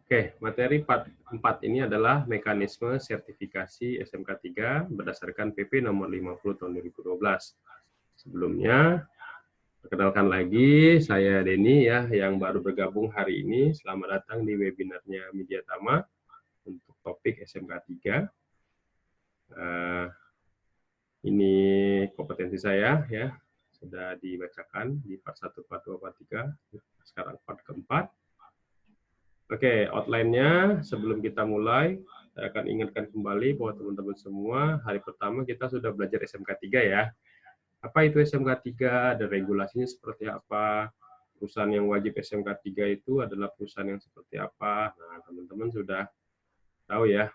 Oke, materi part 4 ini adalah mekanisme sertifikasi SMK 3 berdasarkan PP nomor 50 tahun 2012. Sebelumnya, perkenalkan lagi, saya Denny ya, yang baru bergabung hari ini. Selamat datang di webinarnya Media Tama untuk topik SMK 3. Ini kompetensi saya ya, sudah dibacakan di part 1, part 2, part 3, sekarang part keempat. Oke, outline-nya sebelum kita mulai, saya akan ingatkan kembali bahwa teman-teman semua, hari pertama kita sudah belajar SMK 3 ya. Apa itu SMK 3, dan regulasinya seperti apa, perusahaan yang wajib SMK 3 itu adalah perusahaan yang seperti apa. Nah, teman-teman sudah tahu ya,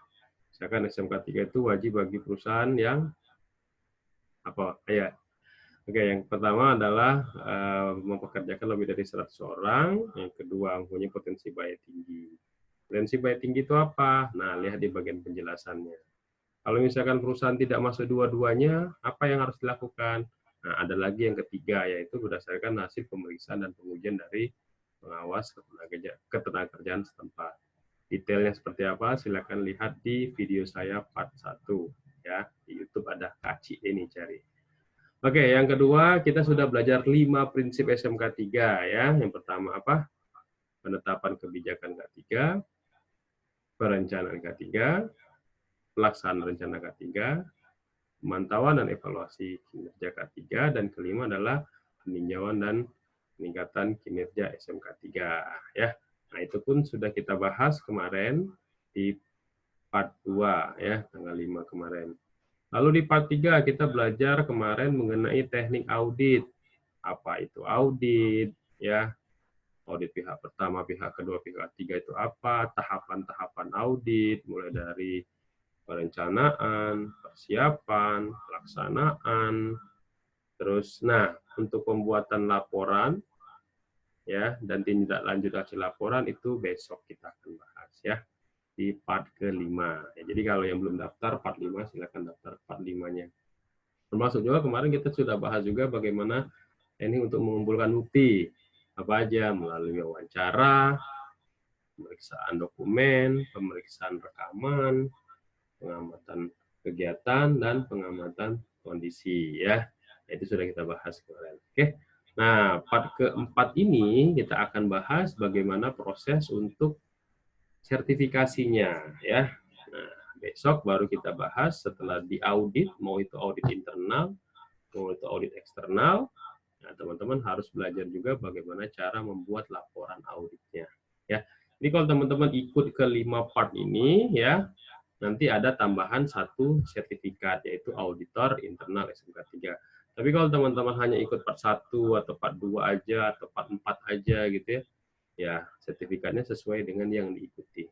misalkan SMK 3 itu wajib bagi perusahaan yang apa ya. Oke, yang pertama adalah mempekerjakan lebih dari 100 orang, yang kedua mempunyai potensi bayar tinggi. Potensi bayar tinggi itu apa? Nah, lihat di bagian penjelasannya. Kalau misalkan perusahaan tidak masuk dua-duanya, apa yang harus dilakukan? Nah, ada lagi yang ketiga, yaitu berdasarkan hasil pemeriksaan dan pengujian dari pengawas ketenagakerjaan setempat. Detailnya seperti apa? Silakan lihat di video saya part 1. Ya, di YouTube ada Kaci ini cari. Oke, yang kedua, kita sudah belajar 5 prinsip SMK 3 ya. Yang pertama apa? Penetapan kebijakan K3, perencanaan K3, pelaksanaan rencana K3, pemantauan dan evaluasi kinerja K3, dan kelima adalah peninjauan dan peningkatan kinerja SMK 3 ya. Nah, itu pun sudah kita bahas kemarin di part 2 ya, tanggal 5 kemarin. Lalu di part 3 kita belajar kemarin mengenai teknik audit. Apa itu audit ya? Audit pihak pertama, pihak kedua, pihak ketiga itu apa? Tahapan-tahapan audit mulai dari perencanaan, persiapan, pelaksanaan. Terus untuk pembuatan laporan ya dan tindak lanjut hasil laporan itu besok kita akan bahas ya di part kelima. Ya, jadi kalau yang belum daftar part 5 silakan daftar part 5-nya. Termasuk juga kemarin kita sudah bahas juga bagaimana teknik untuk mengumpulkan bukti. Apa aja? Melalui wawancara, pemeriksaan dokumen, pemeriksaan rekaman, pengamatan kegiatan, dan pengamatan kondisi ya. Itu sudah kita bahas kemarin. Oke. Nah, part keempat ini kita akan bahas bagaimana proses untuk sertifikasinya ya. Nah, besok baru kita bahas setelah diaudit, mau itu audit internal, mau itu audit eksternal. Nah, teman-teman harus belajar juga bagaimana cara membuat laporan auditnya ya. Jadi kalau teman-teman ikut ke 5 part ini ya, nanti ada tambahan 1 sertifikat yaitu auditor internal SMK 3. Tapi kalau teman-teman hanya ikut part 1 atau part 2 aja atau part 4 aja gitu ya, ya sertifikatnya sesuai dengan yang diikuti.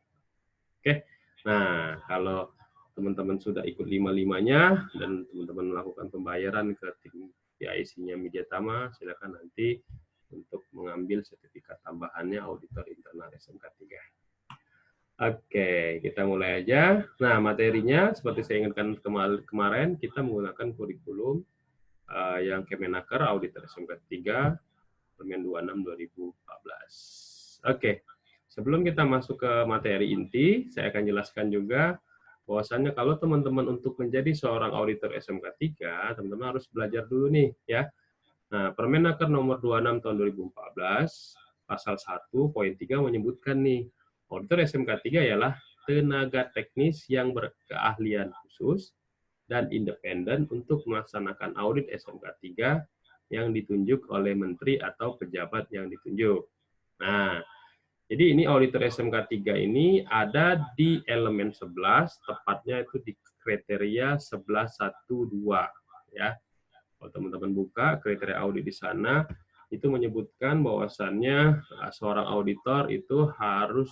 Oke, nah kalau teman-teman sudah ikut 5-5-nya dan teman-teman melakukan pembayaran ke tim PIC-nya Media Tama, silakan nanti untuk mengambil sertifikat tambahannya auditor internal SMK 3. Oke, kita mulai aja. Nah, materinya seperti saya ingatkan kemarin, kita menggunakan kurikulum yang Kemenaker Auditor SMK 3, Permen 26/2014. Oke. Sebelum kita masuk ke materi inti, saya akan jelaskan juga bahwasannya kalau teman-teman untuk menjadi seorang auditor SMK 3, teman-teman harus belajar dulu nih ya. Nah, Permenaker nomor 26 tahun 2014, pasal 1 poin 3 menyebutkan nih, auditor SMK 3 ialah tenaga teknis yang berkeahlian khusus dan independen untuk melaksanakan audit SMK 3 yang ditunjuk oleh menteri atau pejabat yang ditunjuk. Nah, jadi ini auditor SMK 3 ini ada di elemen 11, tepatnya itu di kriteria 11.1.2 ya. Kalau teman-teman buka kriteria audit di sana, itu menyebutkan bahwasannya seorang auditor itu harus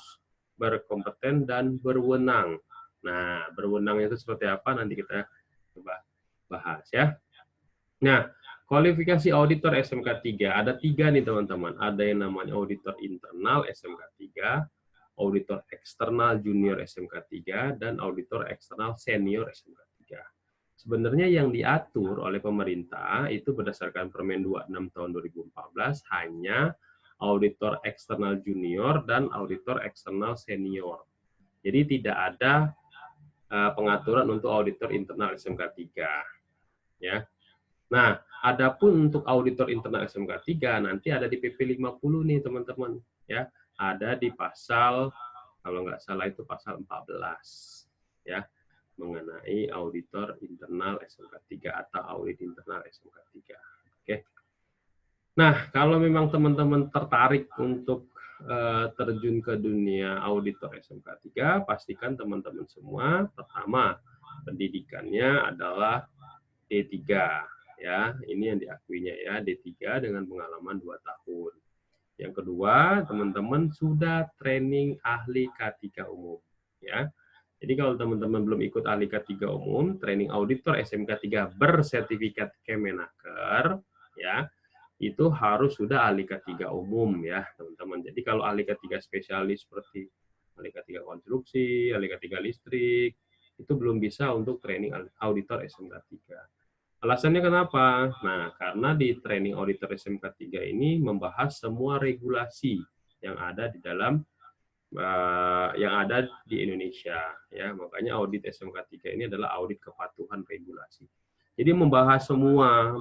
berkompeten dan berwenang. Nah, berwenang itu seperti apa nanti kita coba bahas ya. Nah, kualifikasi auditor SMK 3, ada 3 nih teman-teman. Ada yang namanya auditor internal SMK 3, auditor eksternal junior SMK 3, dan auditor eksternal senior SMK 3. Sebenarnya yang diatur oleh pemerintah itu berdasarkan Permen 26 tahun 2014 hanya auditor eksternal junior dan auditor eksternal senior. Jadi tidak ada pengaturan untuk auditor internal SMK 3 ya. Nah, adapun untuk auditor internal SMK 3 nanti ada di PP 50 nih teman-teman ya. Ada di pasal, kalau nggak salah itu pasal 14 ya, mengenai auditor internal SMK 3 atau audit internal SMK 3. Oke. Nah, kalau memang teman-teman tertarik untuk terjun ke dunia auditor SMK 3, pastikan teman-teman semua pertama pendidikannya adalah D3 ya. Ini yang diakuinya ya, D3 dengan pengalaman 2 tahun. Yang kedua, teman-teman sudah training ahli K3 umum ya. Jadi kalau teman-teman belum ikut ahli K3 umum, training auditor SMK 3 bersertifikat Kemenaker ya, itu harus sudah ahli K3 umum ya, teman-teman. Jadi kalau ahli K3 spesialis seperti ahli K3 konstruksi, ahli K3 listrik, itu belum bisa untuk training auditor SMK 3. Alasannya kenapa? Nah, karena di training auditor SMK 3 ini membahas semua regulasi yang ada di dalam yang ada di Indonesia ya. Makanya audit SMK 3 ini adalah audit kepatuhan regulasi. Jadi membahas semua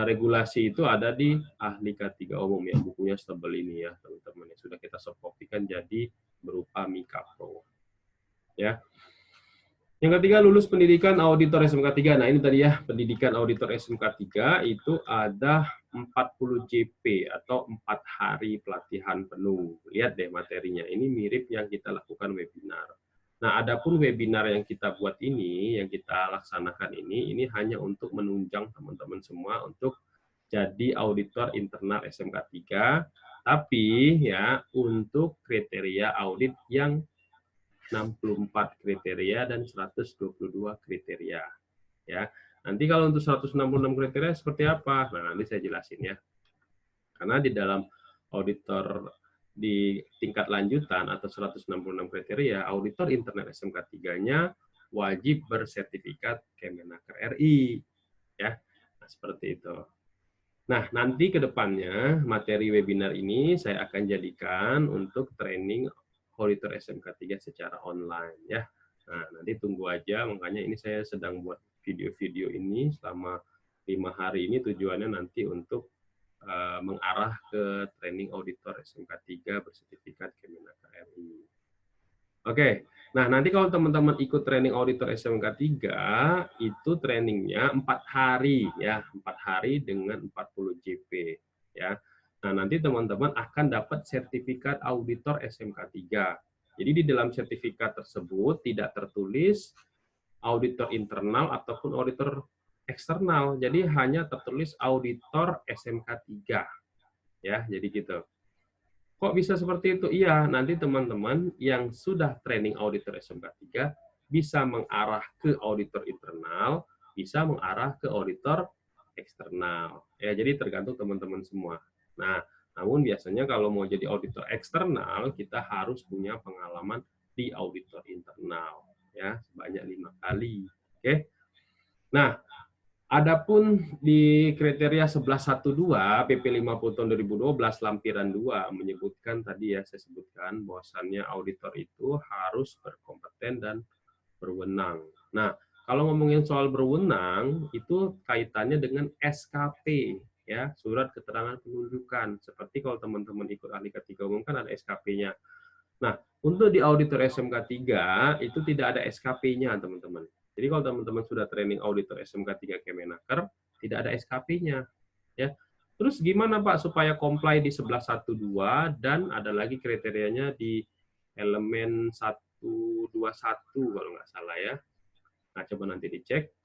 regulasi itu ada di ahli K3 umum ya, bukunya setebal ini ya teman-teman, yang sudah kita soft copy-kan jadi berupa Mika Pro ya. Yang ketiga, lulus pendidikan auditor SMK 3. Nah, ini tadi ya, pendidikan auditor SMK 3 itu ada 40 JP atau 4 hari pelatihan penuh. Lihat deh materinya, ini mirip yang kita lakukan webinar. Nah, adapun webinar yang kita buat ini, yang kita laksanakan ini hanya untuk menunjang teman-teman semua untuk jadi auditor internal SMK 3, tapi ya untuk kriteria audit yang 64 kriteria dan 122 kriteria. Ya. Nanti kalau untuk 166 kriteria seperti apa? Nah, nanti saya jelasin ya. Karena di dalam auditor di tingkat lanjutan atau 166 kriteria, auditor internal SMK 3-nya wajib bersertifikat Kemenaker RI. Ya. Nah, seperti itu. Nah, nanti ke depannya materi webinar ini saya akan jadikan untuk training auditor SMK 3 secara online ya. Nah, nanti tunggu aja, makanya ini saya sedang buat video-video ini selama 5 hari ini, tujuannya nanti untuk mengarah ke training auditor SMK 3 bersertifikat Kemenaker RI. Oke, nah nanti kalau teman-teman ikut training auditor SMK 3, itu trainingnya 4 hari ya, 4 hari dengan 40 JP ya. Nah, nanti teman-teman akan dapat sertifikat auditor SMK 3. Jadi di dalam sertifikat tersebut tidak tertulis auditor internal ataupun auditor eksternal. Jadi hanya tertulis auditor SMK 3. Ya, jadi gitu. Kok bisa seperti itu? Iya, nanti teman-teman yang sudah training auditor SMK 3 bisa mengarah ke auditor internal, bisa mengarah ke auditor eksternal. Ya, jadi tergantung teman-teman semua. Nah, namun biasanya kalau mau jadi auditor eksternal, kita harus punya pengalaman di auditor internal ya, sebanyak 5 kali. Oke. Nah, adapun di kriteria 1112 PP 50 tahun 2012 lampiran 2 menyebutkan tadi ya, saya sebutkan bahwasannya auditor itu harus berkompeten dan berwenang. Nah, kalau ngomongin soal berwenang itu kaitannya dengan SKP ya, surat keterangan penunjukan. Seperti kalau teman-teman ikut ahli K3 umum kan ada SKP-nya. Nah, untuk di auditor SMK 3 itu tidak ada SKP-nya, teman-teman. Jadi kalau teman-teman sudah training auditor SMK 3 Kemenaker, tidak ada SKP-nya. Ya. Terus gimana Pak supaya comply di 1112 dan ada lagi kriterianya di elemen 121 kalau nggak salah ya. Nah, coba nanti dicek.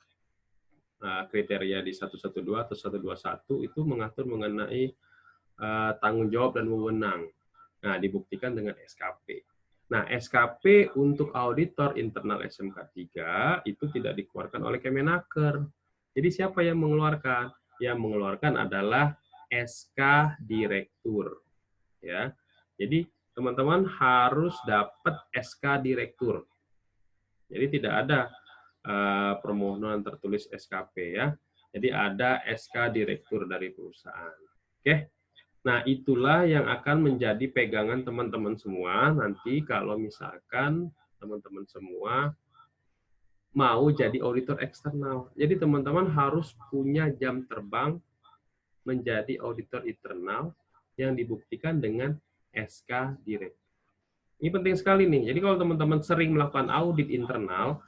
Nah, kriteria di 112 atau 121 itu mengatur mengenai tanggung jawab dan wewenang. Nah, dibuktikan dengan SKP. Nah, SKP untuk auditor internal SMK 3 itu tidak dikeluarkan oleh Kemenaker. Jadi siapa yang mengeluarkan? Yang mengeluarkan adalah SK Direktur. Ya. Jadi teman-teman harus dapat SK Direktur. Jadi tidak ada permohonan tertulis SKP ya. Jadi ada SK Direktur dari perusahaan. Oke. Nah, itulah yang akan menjadi pegangan teman-teman semua nanti kalau misalkan teman-teman semua mau jadi auditor eksternal. Jadi teman-teman harus punya jam terbang menjadi auditor internal yang dibuktikan dengan SK Direct. Ini penting sekali nih. Jadi kalau teman-teman sering melakukan audit internal,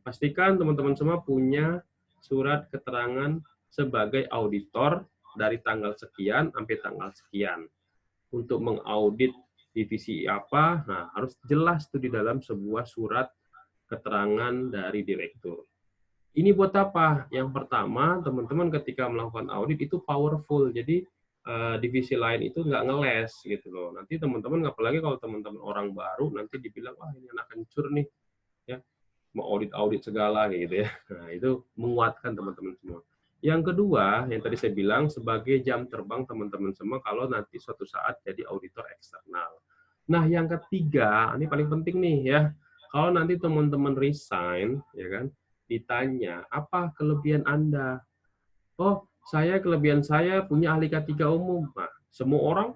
pastikan teman-teman semua punya surat keterangan sebagai auditor dari tanggal sekian sampai tanggal sekian. Untuk mengaudit divisi apa, nah harus jelas tuh di dalam sebuah surat keterangan dari direktur. Ini buat apa? Yang pertama, teman-teman ketika melakukan audit itu powerful. Jadi divisi lain itu nggak ngeles gitu loh. Nanti teman-teman, apalagi kalau teman-teman orang baru, nanti dibilang, wah ini anak hancur nih, ya mau audit-audit segala gitu ya. Nah itu menguatkan teman-teman semua. Yang kedua, yang tadi saya bilang sebagai jam terbang teman-teman semua kalau nanti suatu saat jadi auditor eksternal. Nah yang ketiga, ini paling penting nih ya. Kalau nanti teman-teman resign, ya kan, ditanya apa kelebihan Anda? Oh, kelebihan saya punya ahli K3 umum. Nah, semua orang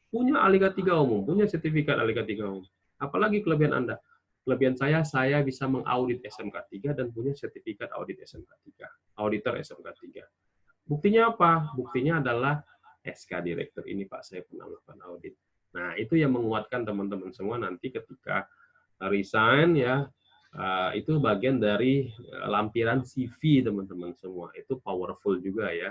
punya ahli K3 umum, punya sertifikat ahli K3 umum. Apalagi kelebihan Anda? Kelebihan saya bisa mengaudit SMK 3 dan punya sertifikat audit SMK 3, auditor SMK 3. Buktinya apa? Buktinya adalah SK Director ini Pak, saya pernah melakukan audit. Nah, itu yang menguatkan teman-teman semua nanti ketika resign ya, itu bagian dari lampiran CV teman-teman semua. Itu powerful juga ya,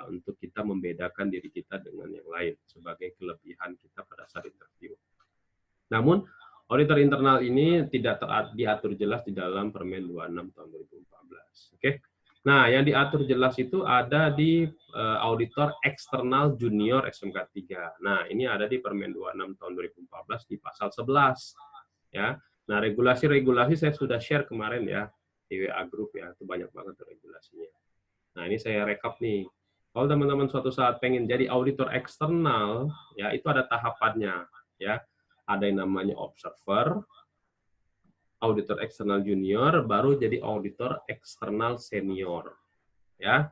untuk kita membedakan diri kita dengan yang lain sebagai kelebihan kita pada saat interview. Namun, auditor internal ini tidak diatur jelas di dalam Permen 26 tahun 2014. Oke. Nah, yang diatur jelas itu ada di auditor eksternal junior SMK 3. Nah, ini ada di Permen 26 tahun 2014 di pasal 11. Ya. Nah, regulasi-regulasi saya sudah share kemarin ya di WA Group ya, itu banyak banget regulasinya. Nah, ini saya rekap nih. Kalau teman-teman suatu saat pengen jadi auditor eksternal, ya itu ada tahapannya, ya. Ada yang namanya observer, auditor eksternal junior, baru jadi auditor eksternal senior, ya.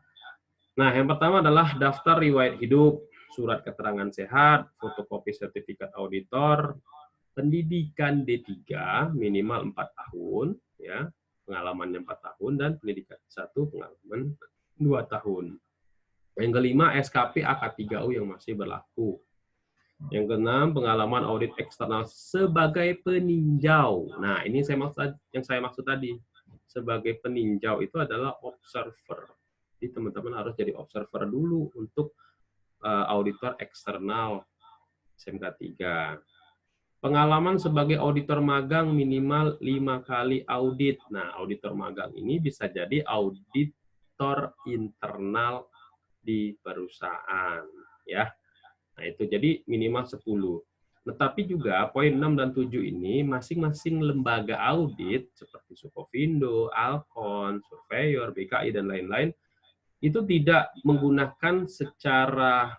Nah, yang pertama adalah daftar riwayat hidup, surat keterangan sehat, fotokopi sertifikat auditor, pendidikan D3 minimal 4 tahun, ya, pengalamannya 4 tahun, dan pendidikan 1 pengalaman 2 tahun. Yang kelima, SKP AK3U yang masih berlaku. Yang keenam, pengalaman audit eksternal sebagai peninjau. Nah, ini yang saya maksud tadi. Sebagai peninjau itu adalah observer. Jadi teman-teman harus jadi observer dulu untuk auditor eksternal SMK 3. Pengalaman sebagai auditor magang minimal 5 kali audit. Nah, auditor magang ini bisa jadi auditor internal di perusahaan, ya. Nah, itu jadi minimal 10. Tetapi juga poin 6 dan 7 ini masing-masing lembaga audit seperti Sukovindo, Alkon, Surveyor, BKI dan lain-lain itu tidak menggunakan secara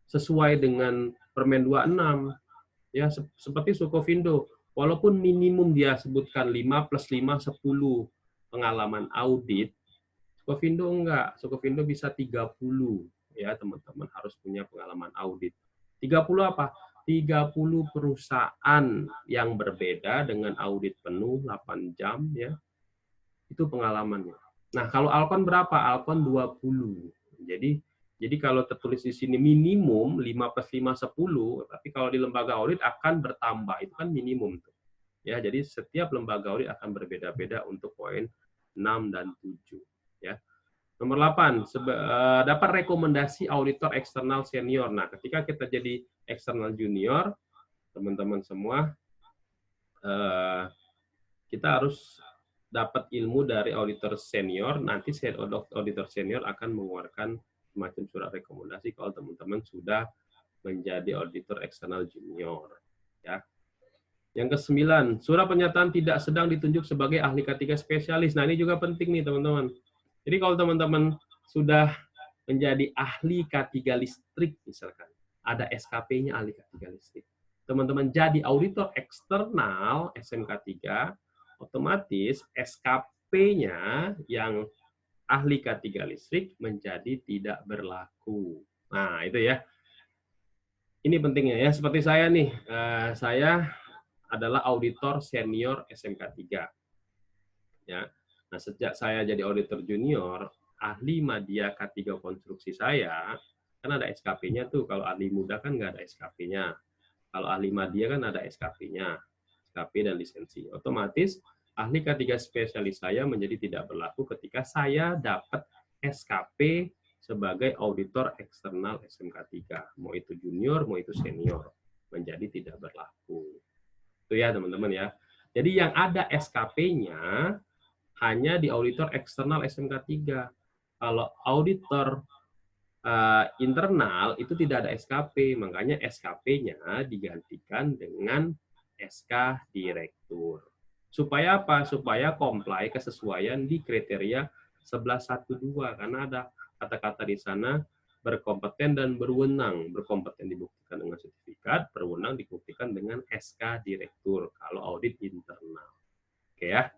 sesuai dengan Permen 26 ya, seperti Sukovindo. Walaupun minimum dia sebutkan 5 plus 5 10 pengalaman audit, Sukovindo enggak. Sukovindo bisa 30 ya, teman-teman harus punya pengalaman audit. 30 apa? 30 perusahaan yang berbeda dengan audit penuh 8 jam ya. Itu pengalamannya. Nah, kalau Alkon berapa? Alkon 20. Jadi kalau tertulis di sini minimum 5 plus 5 10, tapi kalau di lembaga audit akan bertambah. Itu kan minimum tuh. Ya, jadi setiap lembaga audit akan berbeda-beda untuk poin 6 dan 7 ya. Nomor 8, dapat rekomendasi auditor eksternal senior. Nah, ketika kita jadi eksternal junior, teman-teman semua, kita harus dapat ilmu dari auditor senior. Nanti auditor senior akan mengeluarkan semacam surat rekomendasi kalau teman-teman sudah menjadi auditor eksternal junior. Ya. Yang ke-9, surat pernyataan tidak sedang ditunjuk sebagai ahli K3 spesialis. Nah, ini juga penting nih, teman-teman. Jadi kalau teman-teman sudah menjadi ahli K3 listrik, misalkan, ada SKP-nya ahli K3 listrik. Teman-teman jadi auditor eksternal SMK 3, otomatis SKP-nya yang ahli K3 listrik menjadi tidak berlaku. Nah, itu ya. Ini pentingnya ya. Seperti saya nih, saya adalah auditor senior SMK 3. Ya. Nah, sejak saya jadi auditor junior, ahli media K3 konstruksi saya, kan ada SKP-nya tuh. Kalau ahli muda kan nggak ada SKP-nya. Kalau ahli media kan ada SKP-nya. SKP dan lisensi. Otomatis ahli K3 spesialis saya menjadi tidak berlaku ketika saya dapat SKP sebagai auditor eksternal SMK 3. Mau itu junior, mau itu senior. Menjadi tidak berlaku. Itu ya teman-teman ya. Jadi yang ada SKP-nya hanya di auditor eksternal SMK 3. Kalau auditor internal itu tidak ada SKP, makanya SKP-nya digantikan dengan SK Direktur. Supaya apa? Supaya comply kesesuaian di kriteria 1112, karena ada kata-kata di sana berkompeten dan berwenang. Berkompeten dibuktikan dengan sertifikat, berwenang dibuktikan dengan SK Direktur kalau audit internal. Oke ya.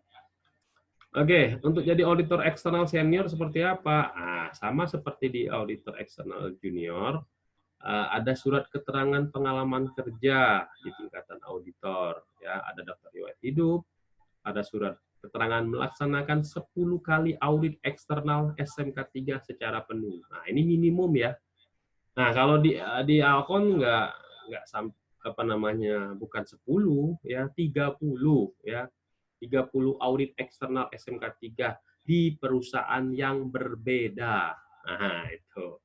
Oke, untuk jadi auditor eksternal senior seperti apa? Nah, sama seperti di auditor eksternal junior, ada surat keterangan pengalaman kerja di tingkatan auditor, ya, ada daftar riwayat hidup, ada surat keterangan melaksanakan 10 kali audit eksternal SMK 3 secara penuh. Nah, ini minimum ya. Nah, kalau di Alkon nggak apa namanya, bukan 10 ya, 30 ya. 30 audit eksternal SMK 3 di perusahaan yang berbeda. Nah, itu.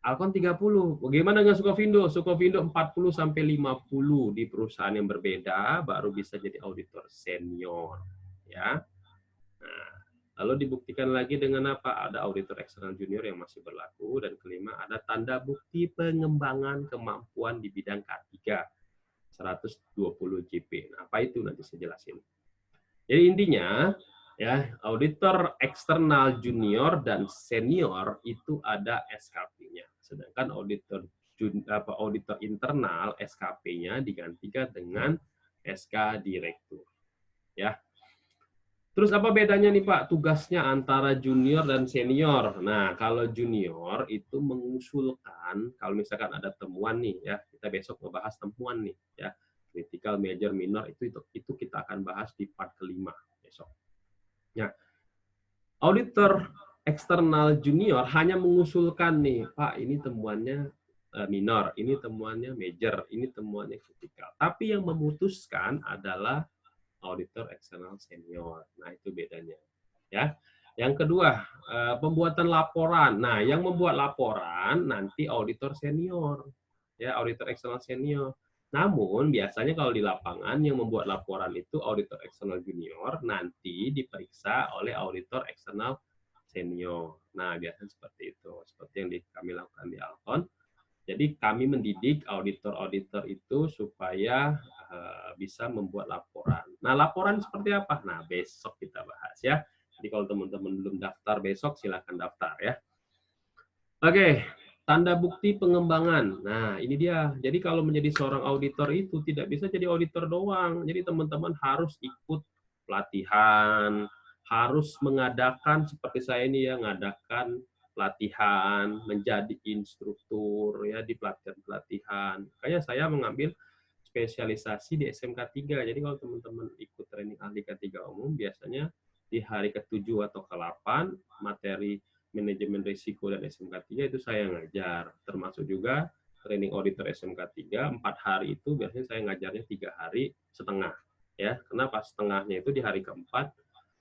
Alkon 30. Bagaimana dengan Sukovindo? Sukovindo 40 sampai 50 di perusahaan yang berbeda baru bisa jadi auditor senior, ya. Nah, lalu dibuktikan lagi dengan apa? Ada auditor eksternal junior yang masih berlaku, dan kelima ada tanda bukti pengembangan kemampuan di bidang K3 120 JP. Nah, apa itu nanti saya jelasin. Jadi intinya ya, auditor eksternal junior dan senior itu ada SKP-nya. Sedangkan auditor internal SKP-nya digantikan dengan SK Direktur. Ya. Terus apa bedanya nih Pak tugasnya antara junior dan senior? Nah, kalau junior itu mengusulkan kalau misalkan ada temuan nih ya, kita besok membahas temuan nih ya. Critical, major, minor itu kita akan bahas di part kelima besok. Ya, auditor eksternal junior hanya mengusulkan nih, Pak, ini temuannya minor, ini temuannya major, ini temuannya kritikal. Tapi yang memutuskan adalah auditor eksternal senior. Nah, itu bedanya. Ya. Yang kedua, pembuatan laporan. Nah, yang membuat laporan nanti auditor senior. Ya, auditor eksternal senior. Namun, biasanya kalau di lapangan yang membuat laporan itu auditor eksternal junior, nanti diperiksa oleh auditor eksternal senior. Nah, biasanya seperti itu. Seperti yang kami lakukan di Alkon. Jadi kami mendidik auditor-auditor itu supaya bisa membuat laporan. Nah, laporan seperti apa? Nah, besok kita bahas ya. Jadi kalau teman-teman belum daftar besok, silakan daftar ya. Oke, tanda bukti pengembangan. Nah, ini dia. Jadi kalau menjadi seorang auditor itu tidak bisa jadi auditor doang. Jadi teman-teman harus ikut pelatihan, harus mengadakan seperti saya ini ya, mengadakan pelatihan, menjadi instruktur ya di pelatihan-pelatihan. Makanya saya mengambil spesialisasi di SMK 3. Jadi kalau teman-teman ikut training ahli K3 umum, biasanya di hari ke-7 atau ke-8 materi manajemen risiko dan SMK 3 itu saya ngajar. Termasuk juga training auditor SMK 3, 4 hari itu biasanya saya ngajarnya 3 hari setengah. Ya, kenapa setengahnya itu di hari keempat,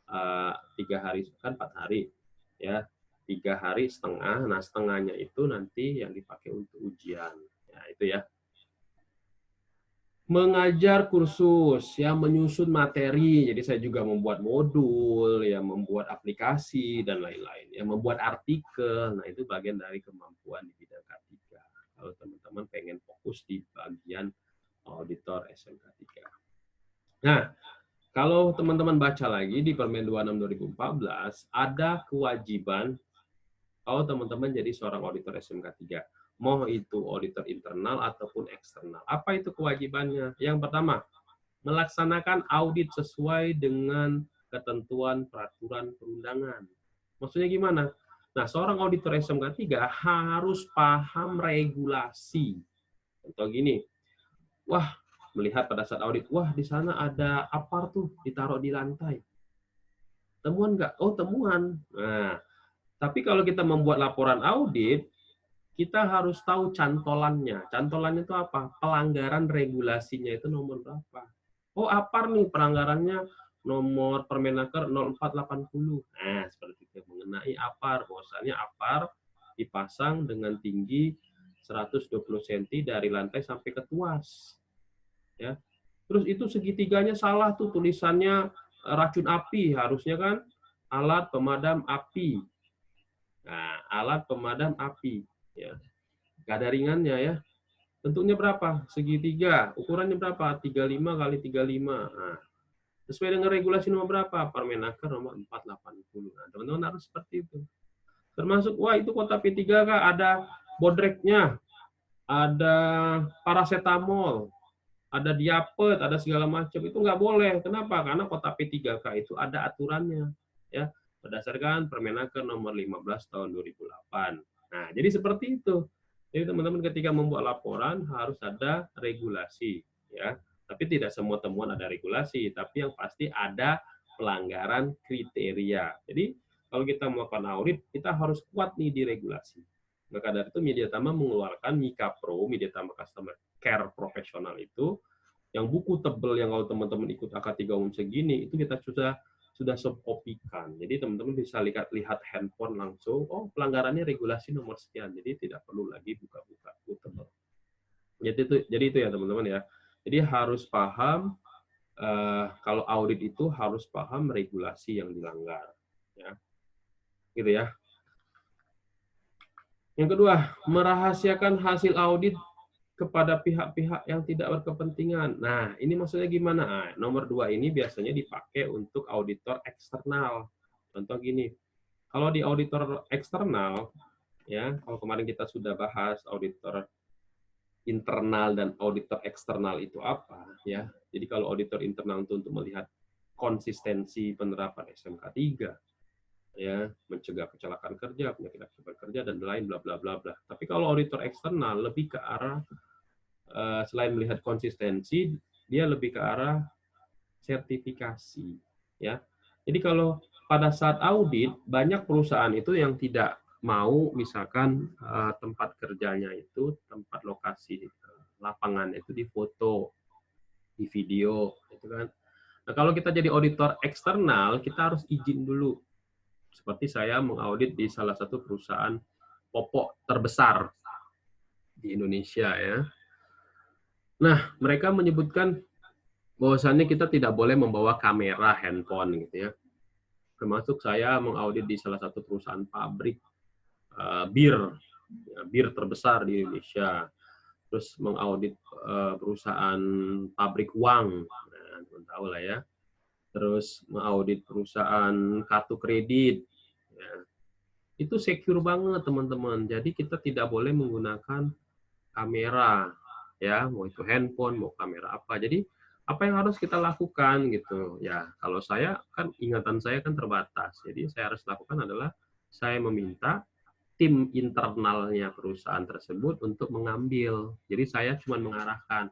3 hari kan 4 hari. Ya, 3 hari setengah, nah setengahnya itu nanti yang dipakai untuk ujian. Ya, itu ya. Mengajar kursus, ya, menyusun materi. Jadi saya juga membuat modul, ya, membuat aplikasi dan lain-lain, ya, membuat artikel. Nah, itu bagian dari kemampuan di bidang K3. Kalau teman-teman pengen fokus di bagian auditor SMK 3. Nah, kalau teman-teman baca lagi di Permen 26 2014 ada kewajiban kalau teman-teman jadi seorang auditor SMK 3. Mau itu auditor internal ataupun eksternal. Apa itu kewajibannya? Yang pertama, melaksanakan audit sesuai dengan ketentuan peraturan perundangan. Maksudnya gimana? Nah, seorang auditor SMK 3 harus paham regulasi. Contoh gini, wah, melihat pada saat audit, wah di sana ada APAR tuh ditaruh di lantai. Temuan nggak? Oh, temuan. Nah, tapi kalau kita membuat laporan audit, kita harus tahu cantolannya. Cantolannya itu apa? Pelanggaran regulasinya itu nomor berapa. Oh, APAR nih pelanggarannya nomor Permenaker 0480. Nah, seperti itu mengenai APAR. Bahwasanya APAR dipasang dengan tinggi 120 cm dari lantai sampai ke tuas. Ya. Terus itu segitiganya salah tuh tulisannya racun api, harusnya kan alat pemadam api. Nah, alat pemadam api ya. Gak ada ringannya ya. Bentuknya berapa? Segitiga. Ukurannya berapa? 35 kali 35. Nah, sesuai dengan regulasi nomor berapa? Permenaker nomor 480. Nah, teman-teman harus seperti itu. Termasuk, wah itu kota P3K ada bodreknya, ada paracetamol, ada diapet, ada segala macam. Itu nggak boleh. Kenapa? Karena kota P3K itu ada aturannya. Ya, berdasarkan Permenaker nomor 15 tahun 2008. Nah, jadi seperti itu. Jadi teman-teman ketika membuat laporan harus ada regulasi, ya. Tapi tidak semua temuan ada regulasi, tapi yang pasti ada pelanggaran kriteria. Jadi kalau kita melakukan audit, kita harus kuat nih di regulasi. Maka dari itu Mediatama mengeluarkan Mika Pro, Mediatama Customer Care Profesional itu, yang buku tebel yang kalau teman-teman ikut AK3 segini, itu kita sudah subkopikan. Jadi teman-teman bisa lihat handphone langsung, oh pelanggarannya regulasi nomor sekian. Jadi tidak perlu lagi buka-buka buku tebel. Jadi itu ya teman-teman ya. Jadi harus paham kalau audit itu harus paham regulasi yang dilanggar. Ya. Gitu ya. Yang kedua, merahasiakan hasil audit kepada pihak-pihak yang tidak berkepentingan. Nah, ini maksudnya gimana? Nah, nomor 2 ini biasanya dipakai untuk auditor eksternal. Contoh gini, kalau di auditor eksternal, ya, kalau kemarin kita sudah bahas auditor internal dan auditor eksternal itu apa, ya. Jadi kalau auditor internal itu untuk melihat konsistensi penerapan SMK 3, ya, mencegah kecelakaan kerja, penyakit akibat kerja dan lain bla bla bla bla. Tapi kalau auditor eksternal lebih ke arah selain melihat konsistensi, dia lebih ke arah sertifikasi, ya. Jadi kalau pada saat audit banyak perusahaan itu yang tidak mau misalkan tempat kerjanya itu, tempat lokasi lapangan itu difoto, di video, gitu kan. Nah, kalau kita jadi auditor eksternal, kita harus izin dulu. Seperti saya mengaudit di salah satu perusahaan popok terbesar di Indonesia ya. Nah, mereka menyebutkan bahwasannya kita tidak boleh membawa kamera handphone gitu ya. Termasuk saya mengaudit di salah satu perusahaan pabrik bir terbesar di Indonesia. Terus mengaudit perusahaan pabrik uang, nah, teman tahu lah ya. Terus mengaudit perusahaan kartu kredit, ya. Itu secure banget teman-teman. Jadi kita tidak boleh menggunakan kamera, ya, mau itu handphone, mau kamera apa. Jadi apa yang harus kita lakukan gitu ya? Kalau saya kan ingatan saya kan terbatas, jadi saya harus lakukan adalah saya meminta tim internalnya perusahaan tersebut untuk mengambil. Jadi saya cuma mengarahkan,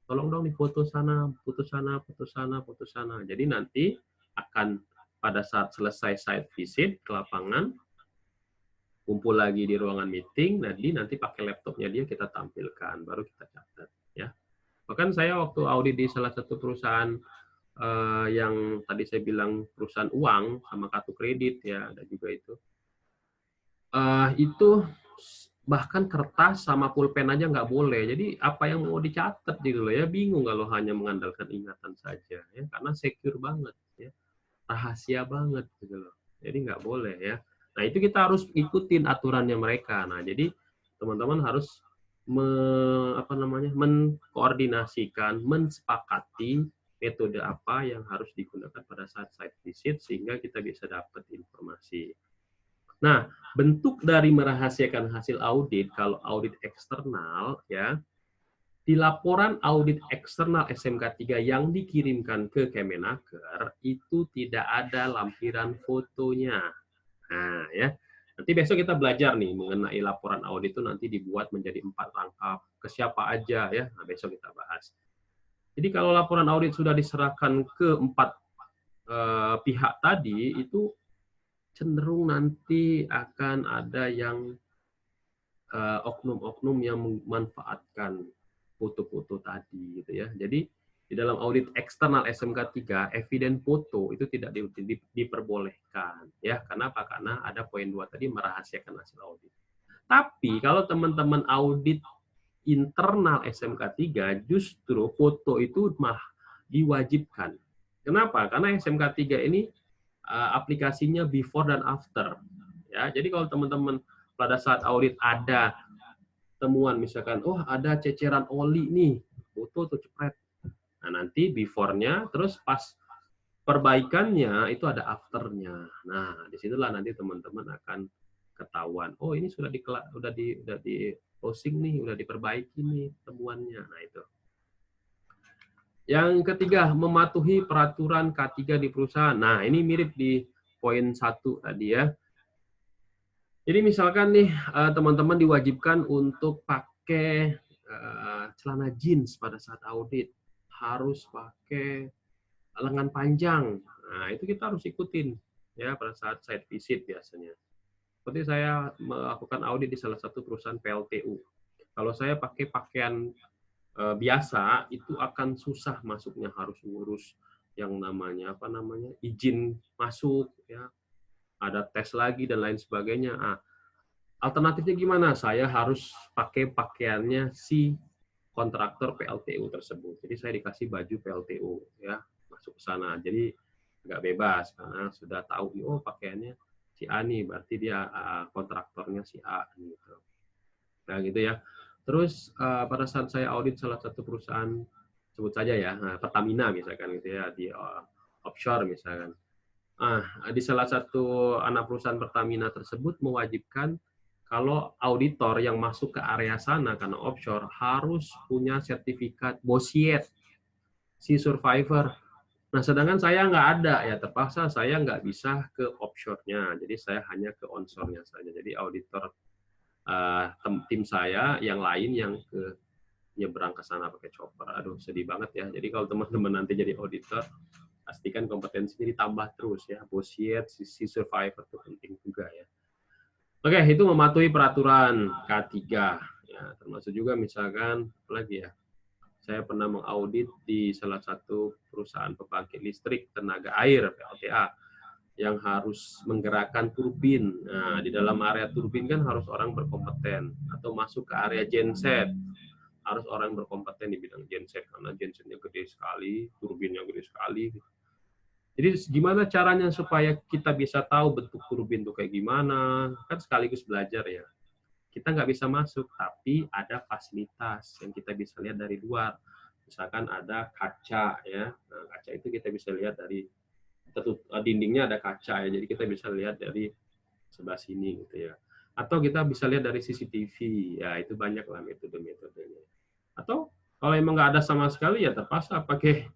tolong dong di foto sana, foto sana, foto sana, foto sana. Jadi nanti akan pada saat selesai site visit ke lapangan, kumpul lagi di ruangan meeting, nanti pakai laptopnya dia kita tampilkan, baru kita catat. Ya. Bahkan saya waktu audit di salah satu perusahaan yang tadi saya bilang perusahaan uang sama kartu kredit ya, ada juga itu. Itu bahkan kertas sama pulpen aja nggak boleh. Jadi apa yang mau dicatat gitu loh ya, bingung kalau hanya mengandalkan ingatan saja ya, karena secure banget ya, rahasia banget gitu loh. Jadi nggak boleh ya. Nah itu kita harus ikutin aturannya mereka. Nah jadi teman-teman harus mengkoordinasikan, mensepakati metode apa yang harus digunakan pada saat site visit sehingga kita bisa dapat informasi. Nah, bentuk dari merahasiakan hasil audit kalau audit eksternal ya, di laporan audit eksternal SMK 3 yang dikirimkan ke Kemenaker itu tidak ada lampiran fotonya. Nah, ya. Nanti besok kita belajar nih mengenai laporan audit itu nanti dibuat menjadi 4 rangkap. Ke siapa aja ya. Nah, besok kita bahas. Jadi kalau laporan audit sudah diserahkan ke 4 pihak tadi, itu cenderung nanti akan ada yang oknum-oknum yang memanfaatkan foto-foto tadi gitu ya. Jadi di dalam audit eksternal SMK 3, eviden foto itu tidak diperbolehkan ya. Kenapa? Karena ada poin 2 tadi, merahasiakan hasil audit. Tapi kalau teman-teman audit internal SMK 3, justru foto itu diwajibkan. Kenapa? Karena SMK 3 ini aplikasinya before dan after. Ya, jadi kalau teman-teman pada saat audit ada temuan misalkan, oh ada ceceran oli nih, foto tuh cepret. Nah nanti before-nya, terus pas perbaikannya itu ada after-nya. Nah disitulah nanti teman-teman akan ketahuan, oh ini sudah di closing nih, udah diperbaiki nih temuannya. Nah itu. Yang ketiga, mematuhi peraturan K3 di perusahaan. Nah ini mirip di poin 1 tadi ya. Jadi misalkan nih teman-teman diwajibkan untuk pakai celana jeans pada saat audit, harus pakai lengan panjang. Nah itu kita harus ikutin ya pada saat site visit biasanya. Seperti saya melakukan audit di salah satu perusahaan PLTU. Kalau saya pakai pakaian biasa itu akan susah masuknya, harus ngurus yang namanya izin masuk ya. Ada tes lagi dan lain sebagainya. Alternatifnya gimana? Saya harus pakai pakaiannya si kontraktor PLTU tersebut. Jadi saya dikasih baju PLTU ya, masuk ke sana. Jadi nggak bebas karena sudah tahu oh pakaiannya si A nih, berarti dia kontraktornya si A gitu. Nah gitu ya. Terus pada saat saya audit salah satu perusahaan, sebut saja ya, Pertamina misalkan gitu ya, di offshore misalkan. Di salah satu anak perusahaan Pertamina tersebut mewajibkan kalau auditor yang masuk ke area sana karena offshore harus punya sertifikat BOSIET, Sea Survivor. Nah, sedangkan saya nggak ada, ya terpaksa saya nggak bisa ke offshore-nya, jadi saya hanya ke onshore-nya saja. Jadi auditor tim saya yang lain yang ke nyebrang ke sana pakai chopper. Aduh, sedih banget ya. Jadi kalau teman-teman nanti jadi auditor, pastikan kompetensinya ditambah terus ya. BOSIET, Sea Survivor itu penting juga ya. Oke, itu mematuhi peraturan K3. Ya, termasuk juga misalkan, apa lagi ya, saya pernah mengaudit di salah satu perusahaan pembangkit listrik tenaga air, PLTA, yang harus menggerakkan turbin. Nah, di dalam area turbin kan harus orang berkompeten. Atau masuk ke area genset, harus orang berkompeten di bidang genset, karena gensetnya gede sekali, turbinnya gede sekali. Jadi gimana caranya supaya kita bisa tahu bentuk turbin itu kayak gimana? Kan sekaligus belajar ya. Kita nggak bisa masuk, tapi ada fasilitas yang kita bisa lihat dari luar. Misalkan ada kaca ya. Nah, kaca itu kita bisa lihat dari dindingnya ada kaca ya. Jadi kita bisa lihat dari sebelah sini gitu ya. Atau kita bisa lihat dari CCTV. Ya, itu banyak lah metode-metodenya. Atau kalau emang nggak ada sama sekali ya terpaksa pakai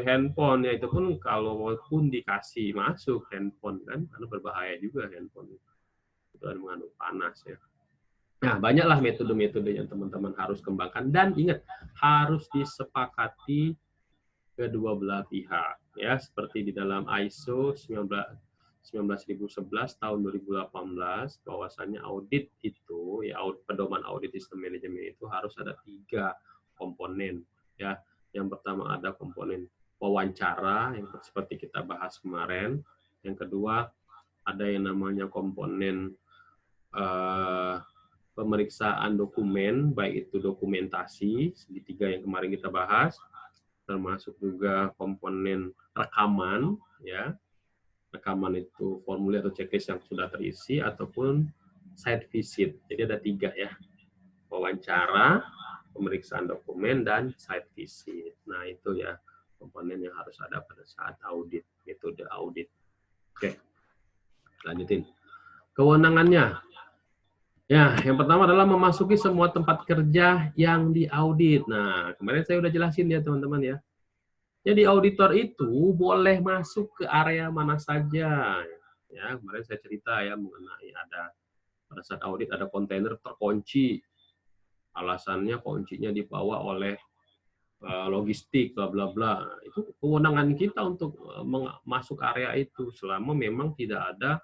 handphone, ya itu pun kalaupun dikasih masuk handphone kan, karena berbahaya juga handphone itu ada mengandung panas ya. Nah banyaklah metode-metode yang teman-teman harus kembangkan, dan ingat harus disepakati kedua belah pihak ya, seperti di dalam ISO 19011 tahun 2018 bahwasannya audit itu ya, pedoman audit sistem manajemen itu harus ada 3 komponen ya. Yang pertama ada komponen wawancara yang seperti kita bahas kemarin. Yang kedua ada yang namanya komponen pemeriksaan dokumen, baik itu dokumentasi segitiga yang kemarin kita bahas, termasuk juga komponen rekaman ya. Rekaman itu formulir atau checklist yang sudah terisi, ataupun site visit. Jadi ada 3 ya. Wawancara, pemeriksaan dokumen, dan site visit. Nah, itu ya komponen yang harus ada pada saat audit, metode audit. Oke, lanjutin. Kewenangannya. Ya, yang pertama adalah memasuki semua tempat kerja yang diaudit. Nah, kemarin saya udah jelasin ya, teman-teman ya. Jadi auditor itu boleh masuk ke area mana saja. Ya, kemarin saya cerita ya mengenai ada pada saat audit ada kontainer terkunci, alasannya kuncinya dibawa oleh logistik bla bla bla. Itu kewenangan kita untuk masuk area itu selama memang tidak ada